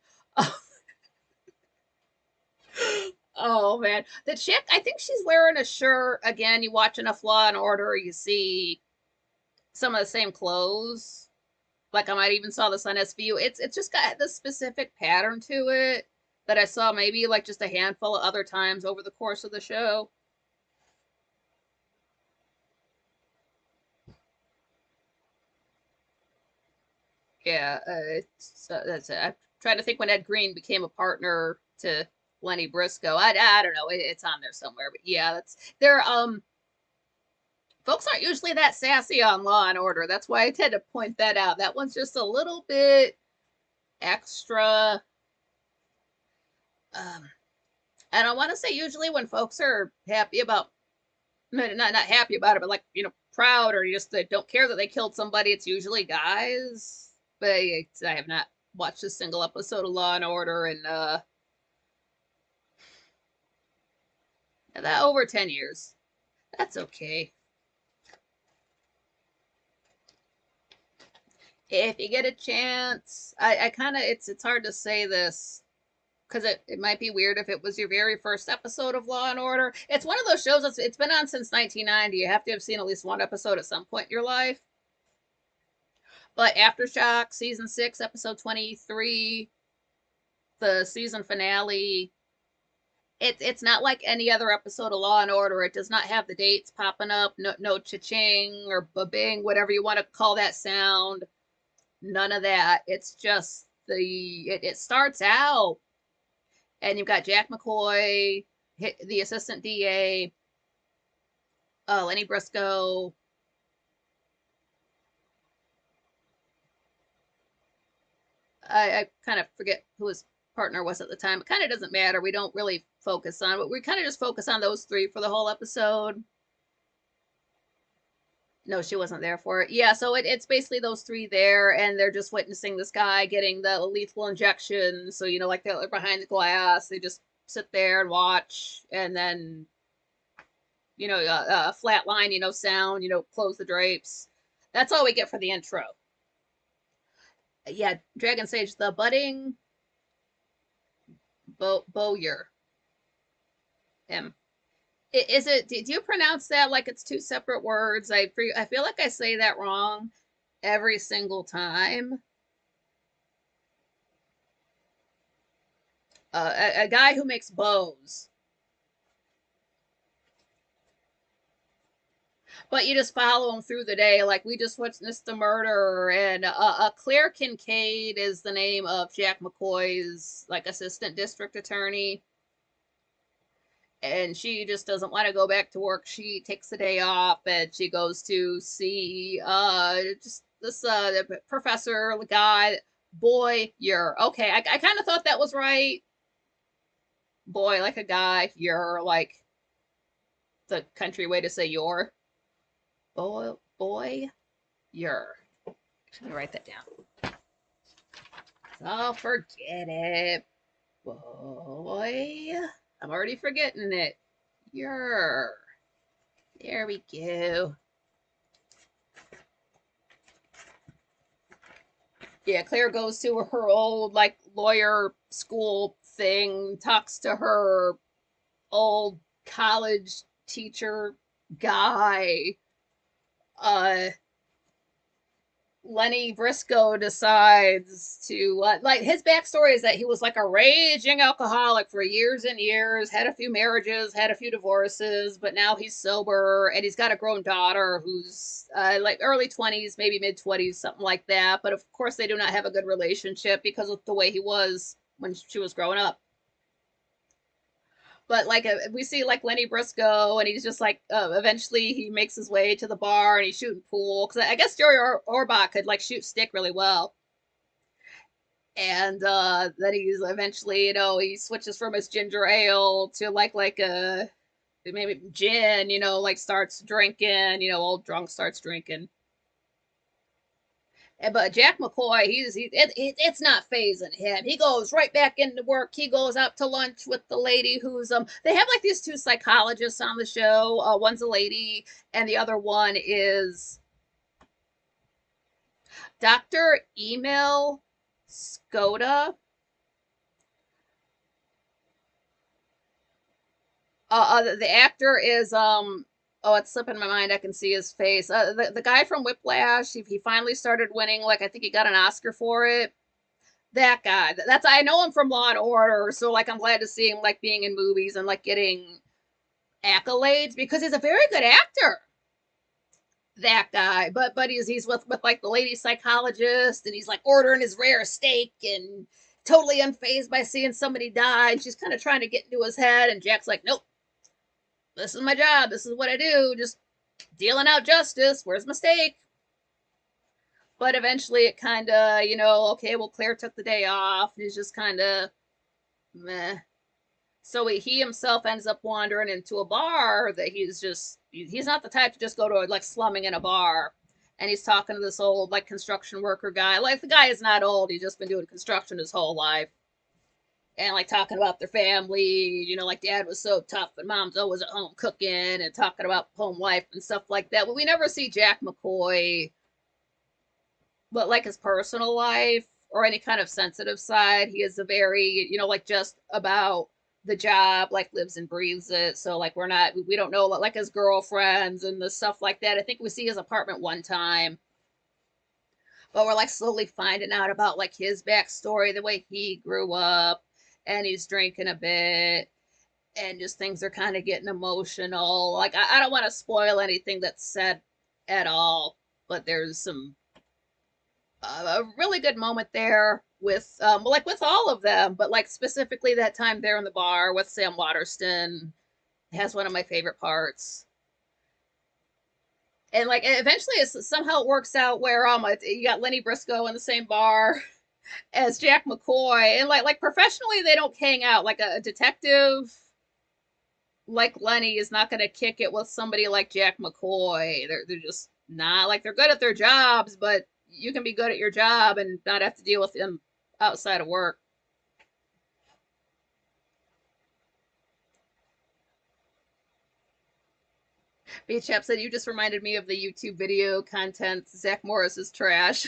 Oh man, the chick. I think she's wearing a shirt again. You watch enough Law and Order, you see some of the same clothes. Like I might even saw this on SVU. It's just got this specific pattern to it that I saw maybe like just a handful of other times over the course of the show. Yeah, that's it. I'm trying to think when Ed Green became a partner to Lenny Briscoe. I don't know. It's on there somewhere, but yeah, that's there. Folks aren't usually that sassy on Law and Order. That's why I tend to point that out. That one's just a little bit extra. Um, and I want to say usually when folks are happy about, not happy about it, but like proud or just they don't care that they killed somebody, it's usually guys. But I have not watched a single episode of Law and Order in that over 10 years. That's okay. If you get a chance, I kind of it's hard to say this because it might be weird if it was your very first episode of Law and Order. It's one of those shows it's been on since 1990. You have to have seen at least one episode at some point in your life. But Aftershock season 6, episode 23, the season finale. It's not like any other episode of Law and Order. It does not have the dates popping up. No cha-ching or ba-bing, whatever you want to call that sound. None of that. It's just it starts out and you've got Jack McCoy, the assistant DA, Lenny Briscoe. I kind of forget who his partner was at the time. It kind of doesn't matter. We don't really focus on, but we kind of just focus on those three for the whole episode. No, she wasn't there for it. Yeah, so it's basically those three there, and they're just witnessing this guy getting the lethal injection. So, like they're behind the glass. They just sit there and watch, and then, flat line, sound, close the drapes. That's all we get for the intro. Yeah, Dragon Sage, the budding Bowyer. M. Is it? Do you pronounce that like it's two separate words? I feel like I say that wrong every single time. A guy who makes bows, but you just follow him through the day. Like we just witnessed the murder, and Claire Kincaid is the name of Jack McCoy's like assistant district attorney. And she just doesn't want to go back to work. She takes the day off and she goes to see just this professor guy. Boy, you're okay. I kind of thought that was right. Boy, like a guy. You're like the country way to say you're. Boy, you're. Let me write that down. Oh, forget it. Boy. I'm already forgetting it. You're. There we go. Yeah, Claire goes to her old, like, lawyer school thing, talks to her old college teacher guy. Lenny Briscoe decides to like his backstory is that he was like a raging alcoholic for years and years, had a few marriages, had a few divorces, but now he's sober and he's got a grown daughter who's like early 20s, maybe mid 20s, something like that. But of course, they do not have a good relationship because of the way he was when she was growing up. But like we see like Lenny Briscoe, and he's just like eventually he makes his way to the bar and he's shooting pool because I guess Jerry Orbach could like shoot stick really well. And then he's eventually, he switches from his ginger ale to like a maybe gin, like starts drinking, old drunk starts drinking. But Jack McCoy, it's not phasing him. He goes right back into work. He goes out to lunch with the lady who's They have like these two psychologists on the show. One's a lady, and the other one is Dr. Emil Skoda. The actor is oh, it's slipping my mind. I can see his face. The guy from Whiplash. He finally started winning. Like I think he got an Oscar for it. That guy. That's I know him from Law and Order. So like I'm glad to see him like being in movies and like getting accolades because he's a very good actor. That guy. But he's with like the lady psychologist and he's like ordering his rare steak and totally unfazed by seeing somebody die. And she's kind of trying to get into his head and Jack's like, nope, this is my job. This is what I do. Just dealing out justice. Where's my steak? But eventually it kind of, okay, well, Claire took the day off. He's just kind of meh. So he himself ends up wandering into a bar that he's not the type to just go to like slumming in a bar. And he's talking to this old like construction worker guy. Like the guy is not old. He's just been doing construction his whole life. And like talking about their family, like dad was so tough and mom's always at home cooking and talking about home life and stuff like that. But we never see Jack McCoy, but like his personal life or any kind of sensitive side. He is a very, like just about the job, like lives and breathes it. So like we don't know like his girlfriends and the stuff like that. I think we see his apartment one time, but we're like slowly finding out about like his backstory, the way he grew up, and he's drinking a bit, and just things are kind of getting emotional. Like I don't want to spoil anything that's said at all, but there's some a really good moment there with like with all of them, but like specifically that time there in the bar with Sam Waterston has one of my favorite parts. And like eventually somehow it works out where you got Lenny Briscoe in the same bar as Jack McCoy, and like professionally they don't hang out. Like a detective like Lenny is not going to kick it with somebody like Jack McCoy. They're just not like they're good at their jobs, but you can be good at your job and not have to deal with them outside of work. Beach Chap said you just reminded me of the YouTube video content. Zach Morris is trash.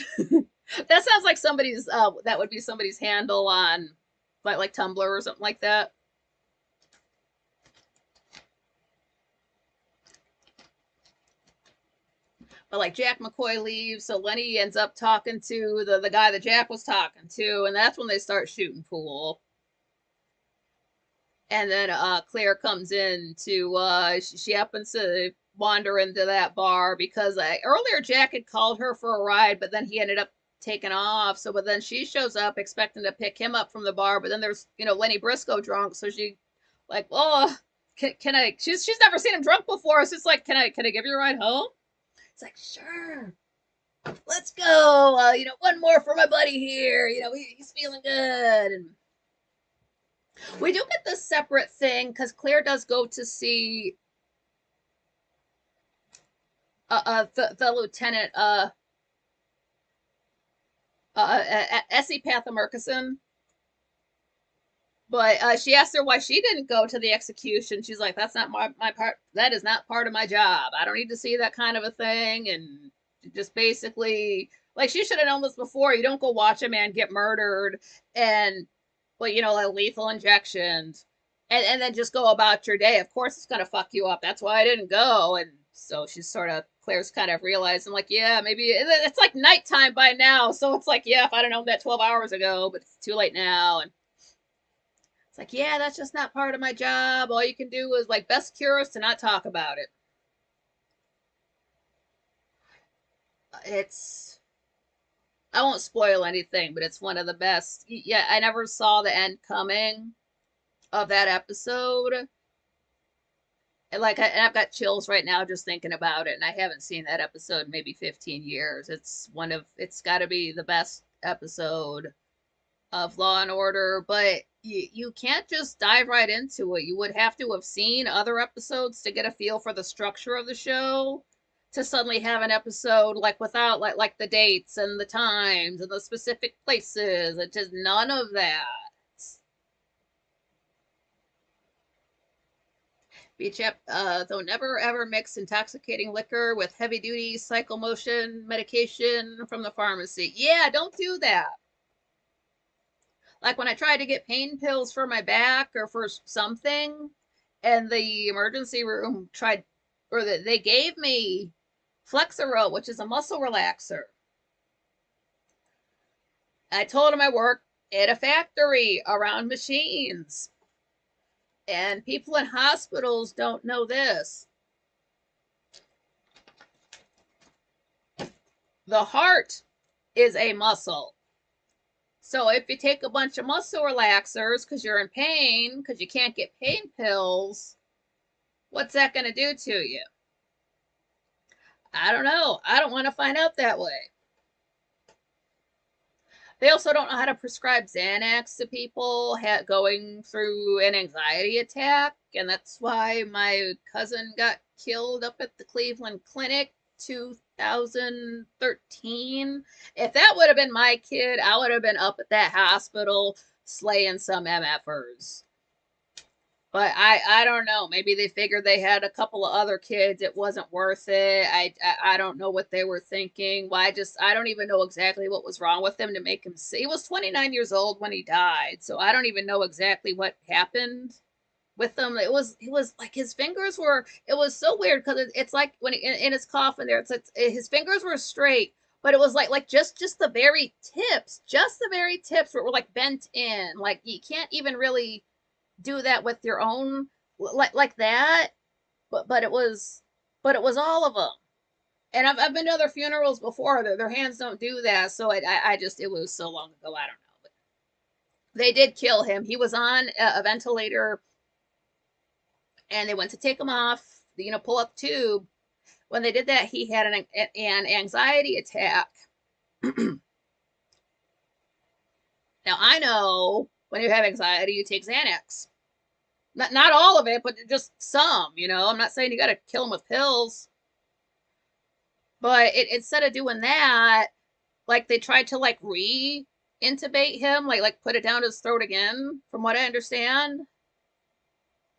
That sounds like somebody's. That would be somebody's handle on, like Tumblr or something like that. But like Jack McCoy leaves, so Lenny ends up talking to the guy that Jack was talking to, and that's when they start shooting pool. And then Claire comes in to she happens to wander into that bar because earlier Jack had called her for a ride, but then he ended up taking off. So, but then she shows up expecting to pick him up from the bar, but then there's Lenny Briscoe drunk, so she like, oh, can I? She's never seen him drunk before, so it's like, can I give you a ride home? It's like, sure, let's go. One more for my buddy here. He's feeling good. And we do get this separate thing because Claire does go to see the lieutenant, Essie Pathamurkison. But she asked her why she didn't go to the execution. She's like, that's not my part. That is not part of my job. I don't need to see that kind of a thing. And just basically, like, she should have known this before. You don't go watch a man get murdered and, well, like lethal injections and then just go about your day. Of course, it's going to fuck you up. That's why I didn't go. And so she's Claire's kind of realizing, like, yeah, maybe it's like nighttime by now. So it's like, yeah, if I'd have known that 12 hours ago, but it's too late now. And it's like, yeah, that's just not part of my job. All you can do is like best cure is to not talk about it. It's I won't spoil anything, but it's one of the best. Yeah, I never saw the end coming. of that episode. And like, and I've got chills right now just thinking about it, and I haven't seen that episode in maybe 15 years. It's got to be the best episode of Law and Order, but you can't just dive right into it. You would have to have seen other episodes to get a feel for the structure of the show. To suddenly have an episode like without like the dates and the times and the specific places, it's just none of that. Beechap, though never ever mix intoxicating liquor with heavy duty psychomotion medication from the pharmacy. Yeah, don't do that. Like when I tried to get pain pills for my back or for something, and the emergency room tried, or they gave me Flexeril, which is a muscle relaxer. I told them I work at a factory around machines. And people in hospitals don't know this. The heart is a muscle. So if you take a bunch of muscle relaxers because you're in pain, because you can't get pain pills, what's that going to do to you? I don't know. I don't want to find out that way. They also don't know how to prescribe Xanax to people going through an anxiety attack. And that's why my cousin got killed up at the Cleveland Clinic 2013. If that would have been my kid, I would have been up at that hospital slaying some MFers. But I don't know. Maybe they figured they had a couple of other kids. It wasn't worth it. I don't know what they were thinking. Well, I don't even know exactly what was wrong with him to make him sick. He was 29 years old when he died, so I don't even know exactly what happened with him. It was like his fingers were. It was so weird because it's like when in his coffin there, it's his fingers were straight, but it was like just the very tips were like bent in. Like you can't even really do that with your own like that, but it was all of them. And I've been to other funerals before. Their hands don't do that, so I just it was so long ago. I don't know, but they did kill him. He was on a ventilator, and they went to take him off. Pull up the tube. When they did that, he had an anxiety attack. Now I know when you have anxiety, you take Xanax. Not all of it, but just some. I'm not saying you got to kill him with pills, but instead of doing that, like they tried to like re-intubate him, like put it down his throat again, from what I understand.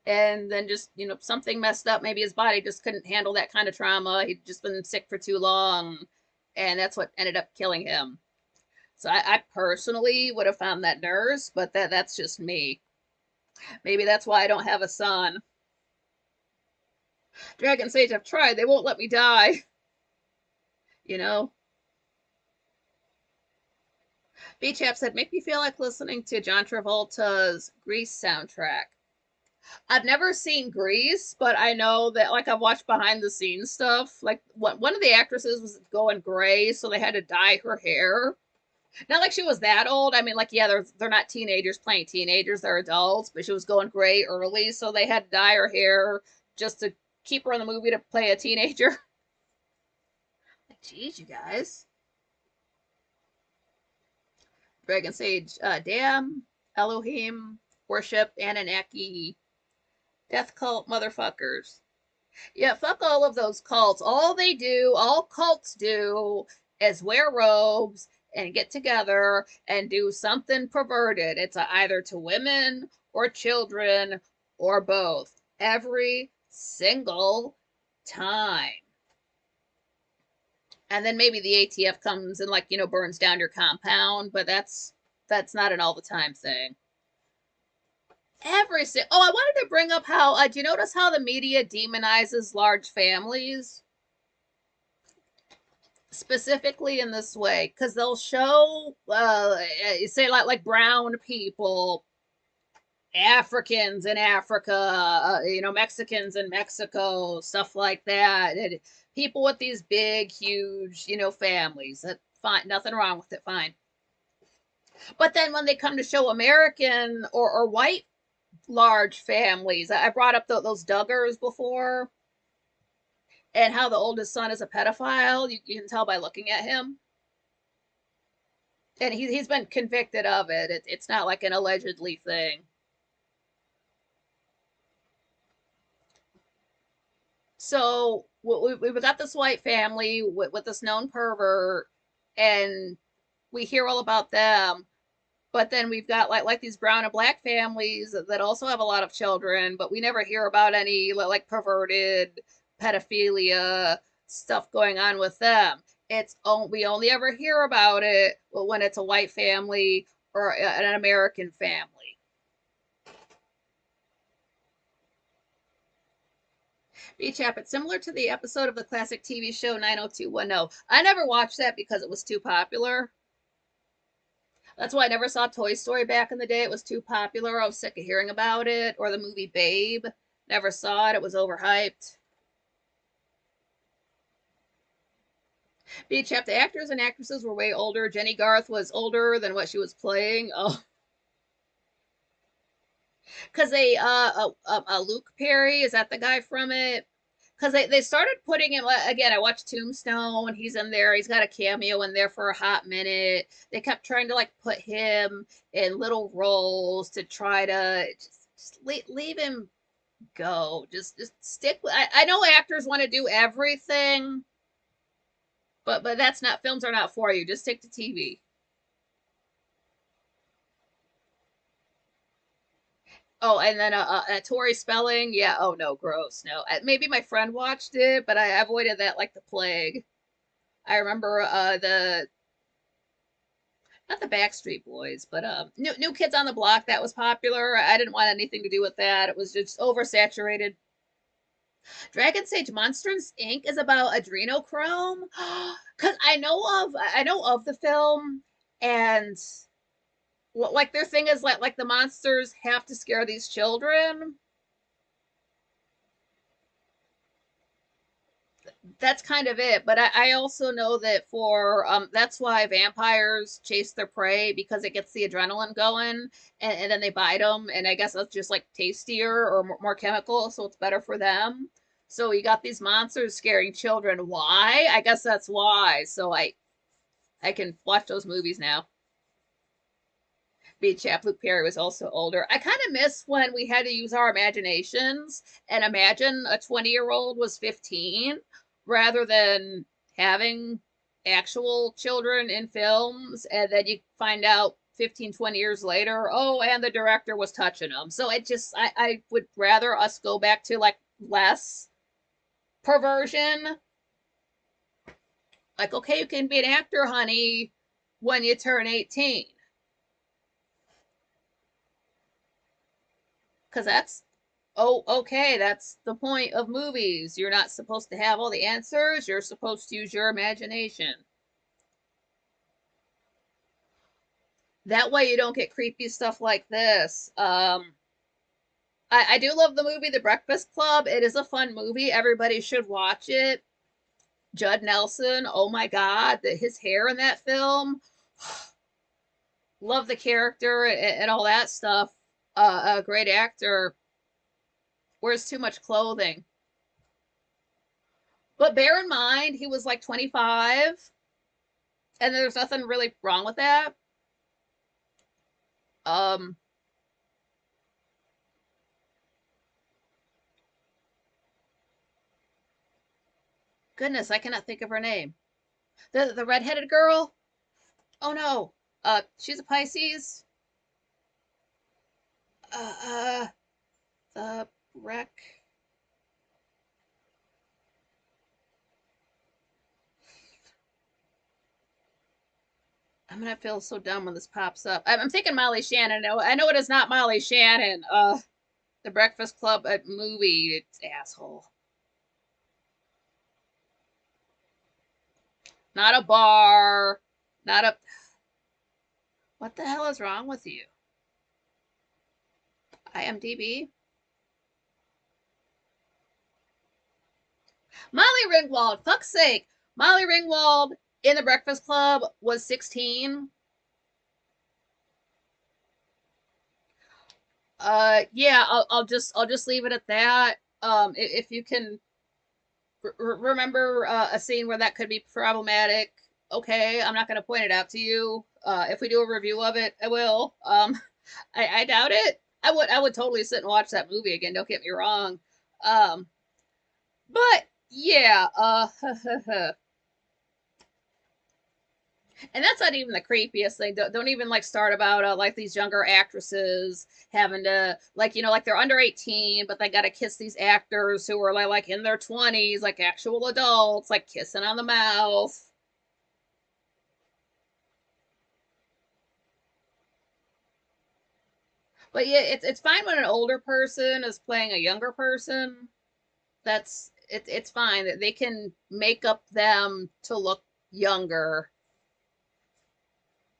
And then just something messed up. Maybe his body just couldn't handle that kind of trauma. He'd just been sick for too long, and that's what ended up killing him. So I personally would have found that nurse, but that's just me. Maybe that's why I don't have a son. Dragon Sage, I've tried. They won't let me die. You know? B-Chap said, make me feel like listening to John Travolta's Grease soundtrack. I've never seen Grease, but I know that, like, I've watched behind the scenes stuff. Like, one of the actresses was going gray, so they had to dye her hair. Not like she was that old. I mean, like, yeah, they're not teenagers playing teenagers, they're adults, but she was going gray early, so they had to dye her hair just to keep her in the movie to play a teenager. Like, geez, you guys. Dragon Sage, damn, Elohim, worship, Anunnaki, death cult motherfuckers. Yeah, fuck all of those cults. All cults do is wear robes and get together and do something perverted. It's either to women or children or both. Every single time. And then maybe the ATF comes and burns down your compound, but that's not an all the time thing. I wanted to bring up how do you notice how the media demonizes large families? Specifically in this way, because they'll show say like brown people, Africans in Africa, Mexicans in Mexico, stuff like that. And people with these big, huge, families. That fine, nothing wrong with it, fine. But then when they come to show American or white large families. I brought up those Duggars before, and how the oldest son is a pedophile. You can tell by looking at him, and he's been convicted of it. It's not like an allegedly thing. So we've got this white family with this known pervert, and we hear all about them. But then we've got like these brown and black families that also have a lot of children, but we never hear about any like perverted pedophilia stuff going on with them. We only ever hear about it when it's a white family or an American family. Beach App, it's similar to the episode of the classic TV show 90210. I never watched that because it was too popular. That's why I never saw Toy Story back in the day. It was too popular. I was sick of hearing about it. Or the movie Babe. Never saw it. It was overhyped. Beach App, the actors and actresses were way older. Jenny Garth was older than what she was playing. Oh, because Luke Perry, is that the guy from it? Because they started putting him again. I watched Tombstone. He's in there. He's got a cameo in there for a hot minute. They kept trying to like put him in little roles to try to just leave him go. Just stick. I know actors want to do everything, but that's not, films are not for you. Just stick to TV. Oh, and then Tori Spelling. Yeah. Oh no, gross. No. Maybe my friend watched it, but I avoided that like the plague. I remember the not the Backstreet Boys, but New Kids on the Block, that was popular. I didn't want anything to do with that. It was just oversaturated. Dragon Sage Monsters Inc. is about adrenochrome. Cause I know of the film, and like their thing is like the monsters have to scare these children. That's kind of it. But I also know that for that's why vampires chase their prey, because it gets the adrenaline going, and then they bite them, and I guess that's just like tastier or more chemical, so it's better for them. So you got these monsters scaring children. Why? I guess that's why. So I can watch those movies now. Beach Chap, Luke Perry was also older. I kind of miss when we had to use our imaginations and imagine a 20-year-old was 15 rather than having actual children in films, and then you find out 15, 20 years later, oh, and the director was touching them. So I would rather us go back to like less perversion. Like, okay, you can be an actor, honey, when you turn 18. Because that's, oh, okay, that's the point of movies. You're not supposed to have all the answers. You're supposed to use your imagination. That way you don't get creepy stuff like this. I do love the movie The Breakfast Club. It is a fun movie. Everybody should watch it. Judd Nelson, oh my God, his hair in that film. Love the character and all that stuff. A great actor. Wears too much clothing. But bear in mind, he was like 25, and there's nothing really wrong with that. Um, Goodness, I cannot think of her name. The redheaded girl. Oh no. She's a Pisces. Uh, uh, the wreck. I'm gonna feel so dumb when this pops up. I'm thinking Molly Shannon. I know it is not Molly Shannon. The Breakfast Club movie. It's asshole. Not a bar. Not a. What the hell is wrong with you? IMDb. Molly Ringwald. Fuck's sake. Molly Ringwald in The Breakfast Club was 16. Yeah, I'll just leave it at that. If you can remember a scene where that could be problematic, okay, I'm not going to point it out to you. If we do a review of it, I will. I doubt it. I would totally sit and watch that movie again. Don't get me wrong. Um, but yeah, and that's not even the creepiest thing. Don't even like start about like these younger actresses having to like they're under 18, but they got to kiss these actors who are like in their 20s, like actual adults, like kissing on the mouth. But yeah, it's fine when an older person is playing a younger person. It's fine that they can make up them to look younger.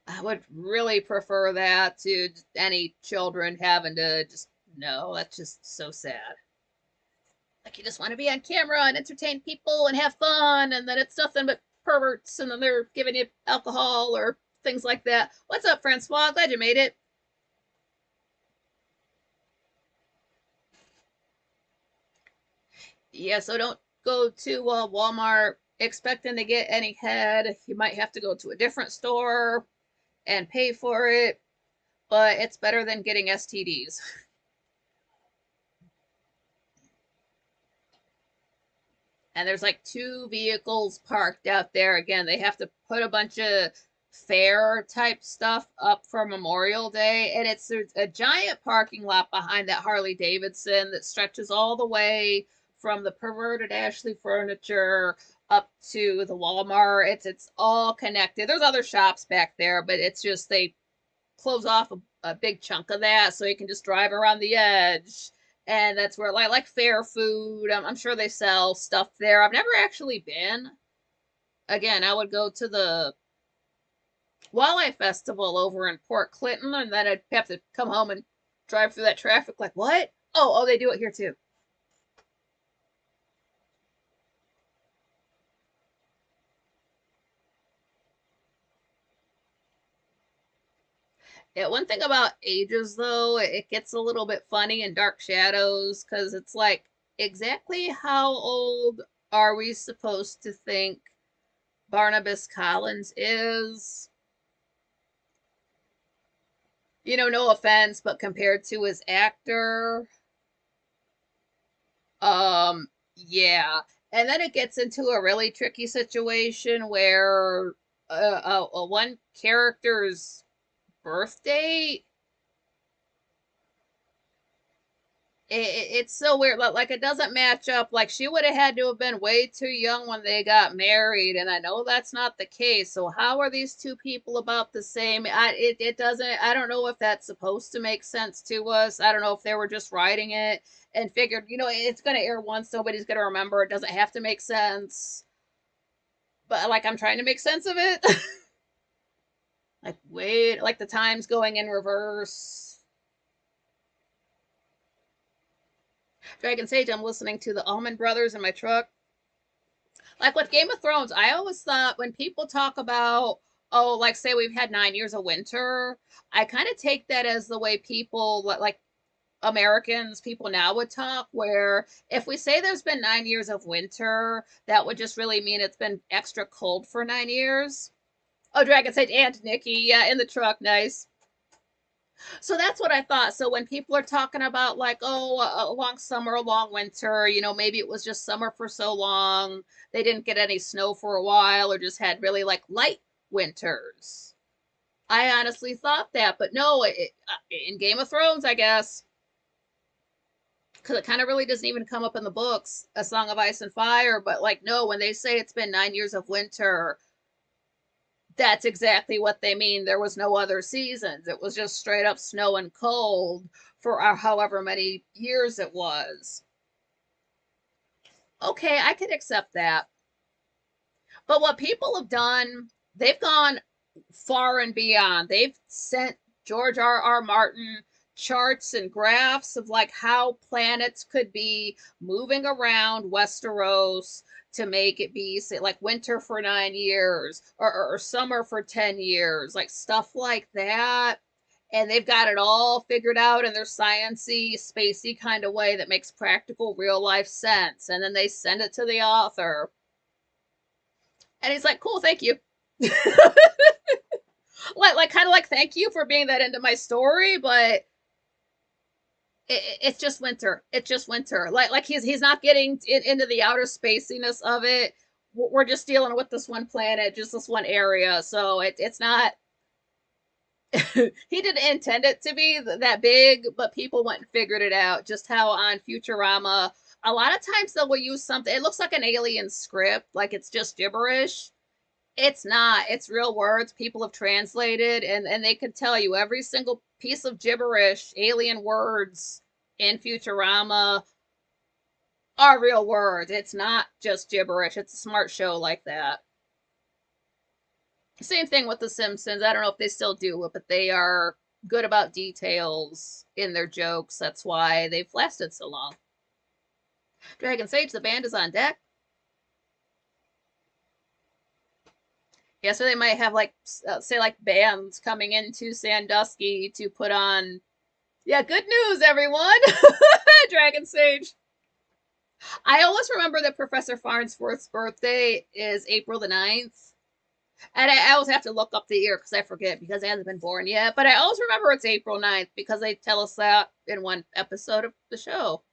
I would really prefer that to any children having to just no, that's just so sad. Like you just want to be on camera and entertain people and have fun, and then it's nothing but perverts, and then they're giving you alcohol or things like that. What's up, Francois? Glad you made it. Yeah, so don't go to Walmart expecting to get any head. You might have to go to a different store and pay for it, but it's better than getting STDs. And there's like two vehicles parked out there. Again, they have to put a bunch of fair type stuff up for Memorial Day, and it's there's a giant parking lot behind that Harley Davidson that stretches all the way from the perverted Ashley Furniture up to the Walmart. It's all connected. There's other shops back there, but it's just they close off a big chunk of that so you can just drive around the edge. And that's where like fair food. I'm sure they sell stuff there. I've never actually been. Again, I would go to the Wildlife Festival over in Port Clinton, and then I'd have to come home and drive through that traffic. Like what? Oh, they do it here too. Yeah, one thing about ages though, it gets a little bit funny in Dark Shadows because it's like exactly how old are we supposed to think Barnabas Collins is? No offense, but compared to his actor, yeah. And then it gets into a really tricky situation where one character's birthday it's so weird. Like it doesn't match up. Like she would have had to have been way too young when they got married, and I know that's not the case. So how are these two people about the same? It doesn't. I don't know if that's supposed to make sense to us. I don't know if they were just writing it and figured, it's gonna air once. Nobody's gonna remember. It doesn't have to make sense. But like I'm trying to make sense of it. Like wait, like the time's going in reverse. Dragon Sage, I'm listening to the Allman Brothers in my truck. Like with Game of Thrones, I always thought when people talk about, oh, like say we've had 9 years of winter, I kind of take that as the way people like Americans, people now would talk, where if we say there's been 9 years of winter, that would just really mean it's been extra cold for 9 years. Oh, Dragon Sage and Nikki, yeah, in the truck, nice. So that's what I thought. So when people are talking about like, oh, a long summer, a long winter, maybe it was just summer for so long, they didn't get any snow for a while, or just had really like light winters. I honestly thought that, but no, in Game of Thrones, I guess, because it kind of really doesn't even come up in the books, A Song of Ice and Fire. But like, no, when they say it's been 9 years of winter, that's exactly what they mean. There was no other seasons. It was just straight up snow and cold for however many years it was. Okay, I could accept that. But what people have done, they've gone far and beyond. They've sent George R. R. Martin charts and graphs of like how planets could be moving around Westeros to make it be say like winter for 9 years or summer for 10 years, like stuff like that. and they've got it all figured out in their sciency, spacey kind of way that makes practical real life sense. And then they send it to the author, and he's like, "Cool, thank you." Like kind of like thank you for being that into my story, but it's just winter. It's just winter. Like he's not getting into the outer spaciness of it. We're just dealing with this one planet, just this one area. So it's not. He didn't intend it to be that big, but people went and figured it out. Just how on Futurama, a lot of times they will use something. It looks like an alien script, like it's just gibberish. It's not. It's real words people have translated, and they can tell you every single piece of gibberish, alien words in Futurama are real words. It's not just gibberish. It's a smart show like that. Same thing with The Simpsons. I don't know if they still do it, but they are good about details in their jokes. That's why they've lasted so long. Dragon Sage, the band is on deck. Yeah, so they might have like say like bands coming into Sandusky to put on. Yeah, good news, everyone. Dragon Sage. I always remember that Professor Farnsworth's birthday is April the 9th. And I always have to look up the year because I forget because he hasn't been born yet. But I always remember it's April 9th because they tell us that in one episode of the show.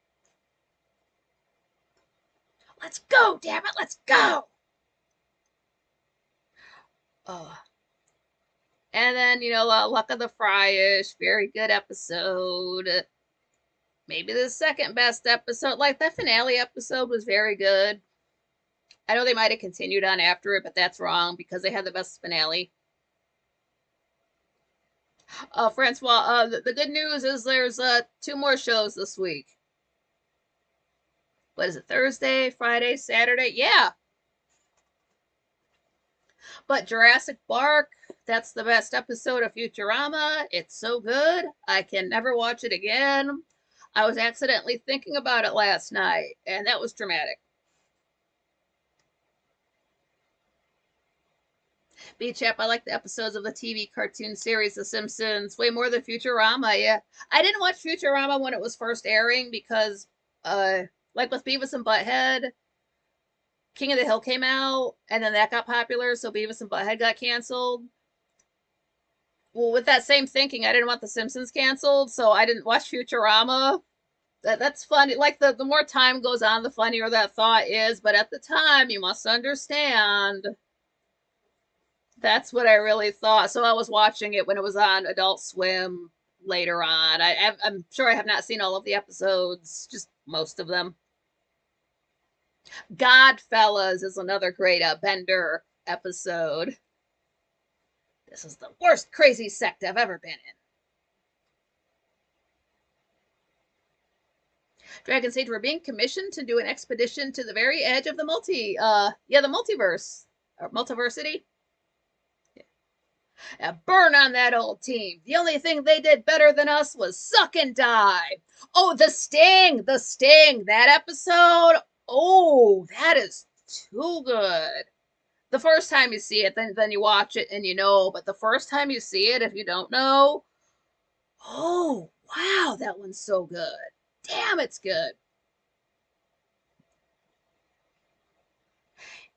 Let's go, damn it, let's go! Oh. And then, Luck of the Fryish, very good episode. Maybe the second best episode. Like, the finale episode was very good. I know they might have continued on after it, but that's wrong because they had the best finale. Francois, the good news is there's 2 more shows this week. What is it, Thursday, Friday, Saturday? Yeah. But Jurassic Park, that's the best episode of Futurama. It's so good. I can never watch it again. I was accidentally thinking about it last night, and that was dramatic. B-Chap, I like the episodes of the TV cartoon series The Simpsons way more than Futurama. Yeah, I didn't watch Futurama when it was first airing because, like with Beavis and Butthead, King of the Hill came out, and then that got popular, so Beavis and Butthead got canceled. Well, with that same thinking, I didn't want The Simpsons canceled, so I didn't watch Futurama. That's funny. Like, the more time goes on, the funnier that thought is, but at the time, you must understand, that's what I really thought. So I was watching it when it was on Adult Swim later on. I'm sure I have not seen all of the episodes, just most of them. Godfellas is another great Bender episode. This is the worst crazy sect I've ever been in. Dragon Sage, we're being commissioned to do an expedition to the very edge of the the multiverse. Or multiversity. Yeah. Burn on that old team. The only thing they did better than us was suck and die. Oh, the Sting! The Sting! That episode! Oh, that is too good. The first time you see it, then you watch it and you know, but the first time you see it, if you don't know, oh, wow, that one's so good. Damn, it's good.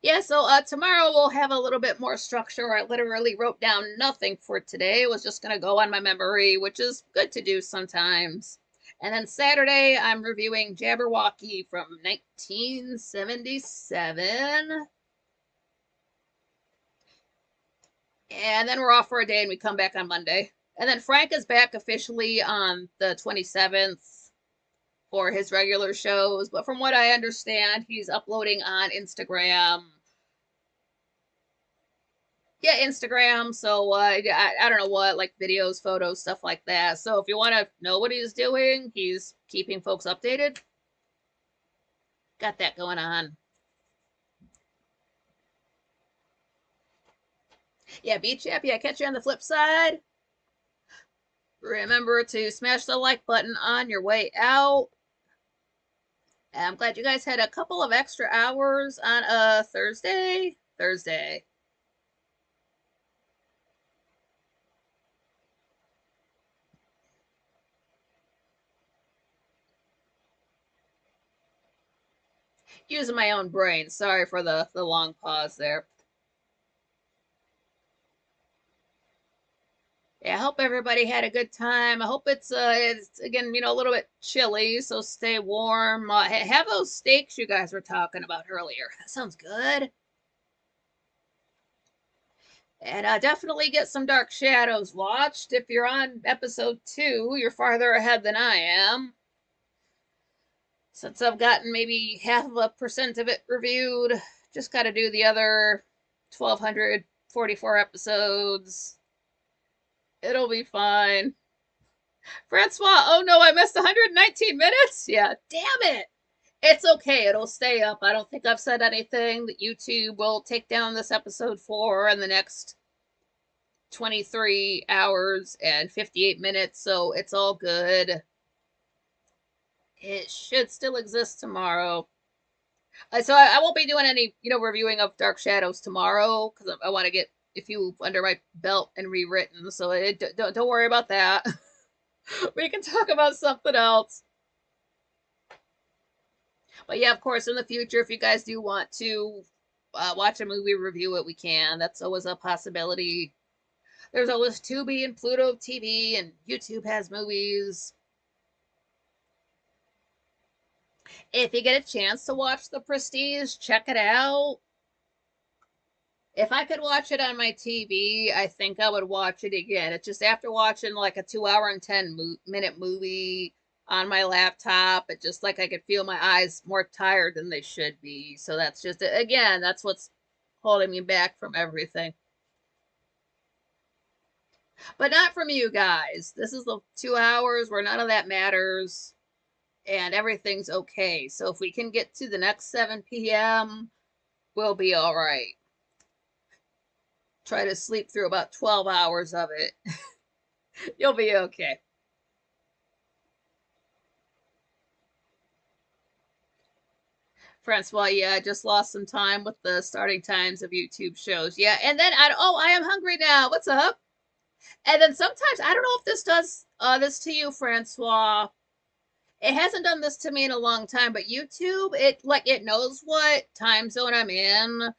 Yeah, so tomorrow we'll have a little bit more structure. I literally wrote down nothing for today. It was just going to go on my memory, which is good to do sometimes. And then Saturday, I'm reviewing Jabberwocky from 1977. And then we're off for a day and we come back on Monday. And then Frank is back officially on the 27th for his regular shows. But from what I understand, he's uploading on Instagram. Yeah, Instagram. So I don't know what, like videos, photos, stuff like that. So if you want to know what he's doing, he's keeping folks updated. Got that going on. Yeah, Beach App. Yeah, catch you on the flip side. Remember to smash the like button on your way out. I'm glad you guys had a couple of extra hours on a Thursday. Using my own brain. Sorry for the long pause there. Yeah, I hope everybody had a good time. I hope it's again, a little bit chilly, so stay warm. Have those steaks you guys were talking about earlier. That sounds good. And definitely get some Dark Shadows watched. If you're on episode 2, you're farther ahead than I am. Since I've gotten maybe half of a percent of it reviewed, just got to do the other 1,244 episodes. It'll be fine. Francois, oh no, I missed 119 minutes? Yeah, damn it. It's okay, it'll stay up. I don't think I've said anything that YouTube will take down this episode for in the next 23 hours and 58 minutes, so it's all good. It should still exist tomorrow. So I won't be doing any, reviewing of Dark Shadows tomorrow because I want to get a few under my belt and rewritten. So don't worry about that. We can talk about something else. But yeah, of course, in the future, if you guys do want to watch a movie, review it, we can. That's always a possibility. There's always Tubi and Pluto TV, and YouTube has movies. If you get a chance to watch The Prestige, check it out. If I could watch it on my TV, I think I would watch it again. It's just after watching like a 2 hour and 10-minute movie on my laptop, it just like I could feel my eyes more tired than they should be. So that's just, again, that's what's holding me back from everything. But not from you guys. This is the 2 hours where none of that matters and everything's okay. So if we can get to the next 7 p.m., we'll be all right. Try to sleep through about 12 hours of it. You'll be okay. Francois, yeah, I just lost some time with the starting times of YouTube shows. Yeah, and then I am hungry now. What's up? And then sometimes I don't know if this does this to you, Francois. It hasn't done this to me in a long time, but YouTube, it knows what time zone I'm in.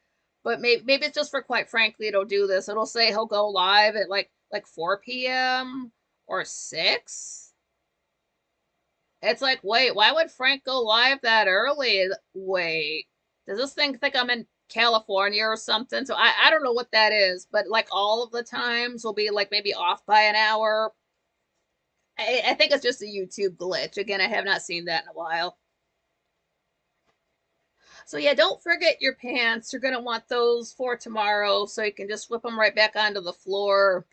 But maybe it's just for, quite frankly, it'll do this. It'll say he'll go live at like 4 p.m. or 6. It's like, wait, why would Frank go live that early? Wait, does this thing think I'm in California or something? So I don't know what that is, but like all of the times will be like maybe off by an hour. I think it's just a YouTube glitch. Again, I have not seen that in a while. So yeah, don't forget your pants. You're going to want those for tomorrow so you can just whip them right back onto the floor.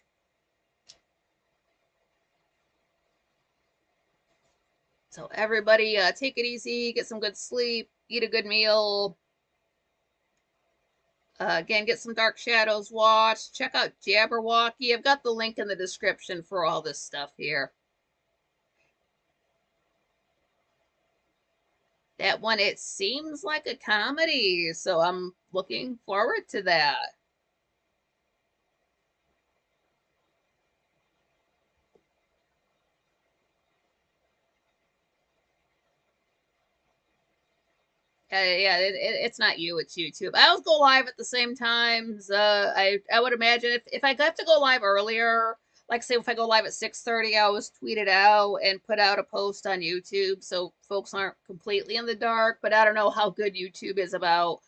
So everybody, take it easy, get some good sleep, eat a good meal. Again, get some Dark Shadows watched. Check out Jabberwocky. I've got the link in the description for all this stuff here. That one, it seems like a comedy, so I'm looking forward to that. Yeah, it's not you, it's YouTube. I always go live at the same times. I would imagine if I got to go live earlier, like say if I go live at 6:30, I always tweet it out and put out a post on YouTube so folks aren't completely in the dark. But I don't know how good YouTube is about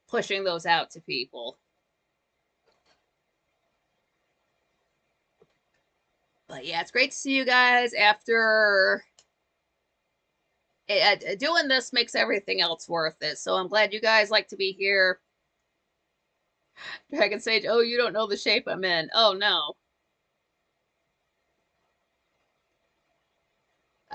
pushing those out to people. But yeah, it's great to see you guys after doing this makes everything else worth it. So I'm glad you guys like to be here. Dragon Sage, oh, you don't know the shape I'm in. Oh, no.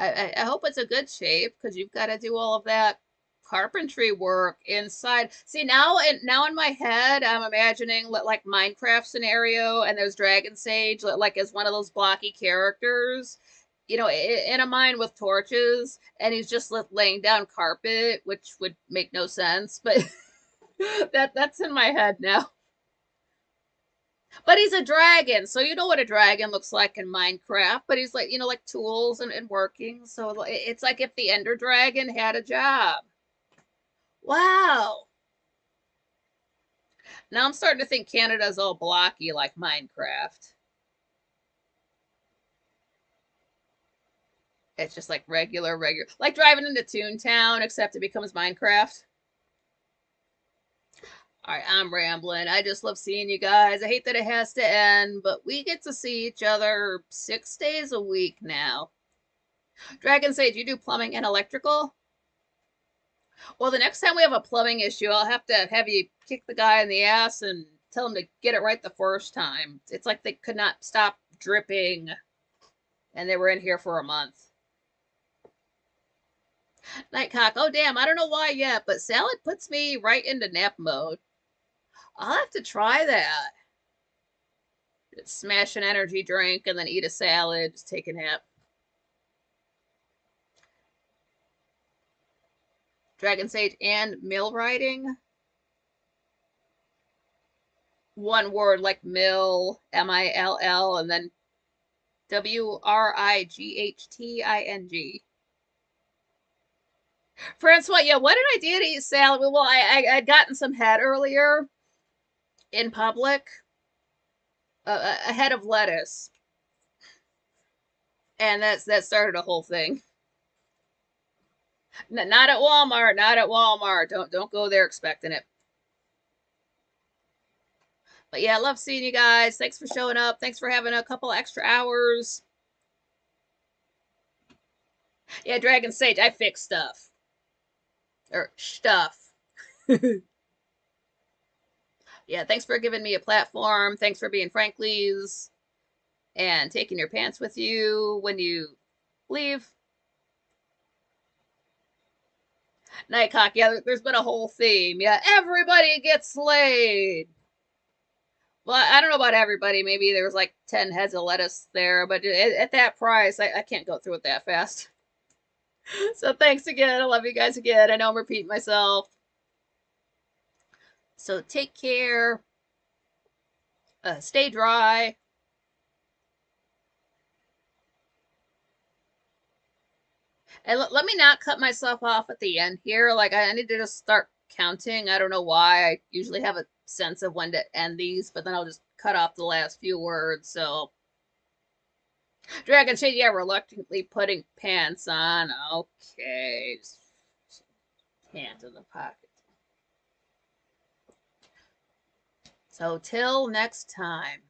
I hope it's a good shape because you've got to do all of that carpentry work inside. See, now in my head, I'm imagining like Minecraft scenario, and there's Dragon Sage like as one of those blocky characters, in a mine with torches, and he's just laying down carpet, which would make no sense, but that's in my head now. But he's a dragon, so you know what a dragon looks like in Minecraft. But he's like, like tools and working. So it's like if the Ender Dragon had a job. Wow. Now I'm starting to think Canada's all blocky like Minecraft. It's just like regular, like driving into Toontown, except it becomes Minecraft. All right, I'm rambling. I just love seeing you guys. I hate that it has to end, but we get to see each other 6 days a week now. Dragon Sage, you do plumbing and electrical? Well, the next time we have a plumbing issue, I'll have to have you kick the guy in the ass and tell him to get it right the first time. It's like they could not stop dripping, and they were in here for a month. Nightcock, oh damn, I don't know why yet, but salad puts me right into nap mode. I'll have to try that. Just smash an energy drink and then eat a salad, just take a nap. Dragon Sage and mill writing. One word like mill, M-I-L-L, and then W-R-I-G-H-T-I-N-G. Francois, yeah, what did I do to eat salad? Well, I'd gotten some head earlier in public, a head of lettuce, and that started a whole thing. Not at Walmart, not at Walmart. Don't go there expecting it. But yeah, I love seeing you guys. Thanks for showing up. Thanks for having a couple extra hours. Yeah, Dragon Sage, I fix stuff. Or stuff. Yeah, thanks for giving me a platform. Thanks for being Frankly's and taking your pants with you when you leave. Nightcock, yeah, there's been a whole theme. Yeah, everybody gets laid. Well, I don't know about everybody. Maybe there was like 10 heads of lettuce there, but at that price, I can't go through it that fast. So thanks again. I love you guys again. I know I'm repeating myself. So take care. Stay dry. And let me not cut myself off at the end here. Like, I need to just start counting. I don't know why. I usually have a sense of when to end these, but then I'll just cut off the last few words. So, Dragon Shade, yeah, reluctantly putting pants on. Okay. Just hands in the pocket. So, till next time.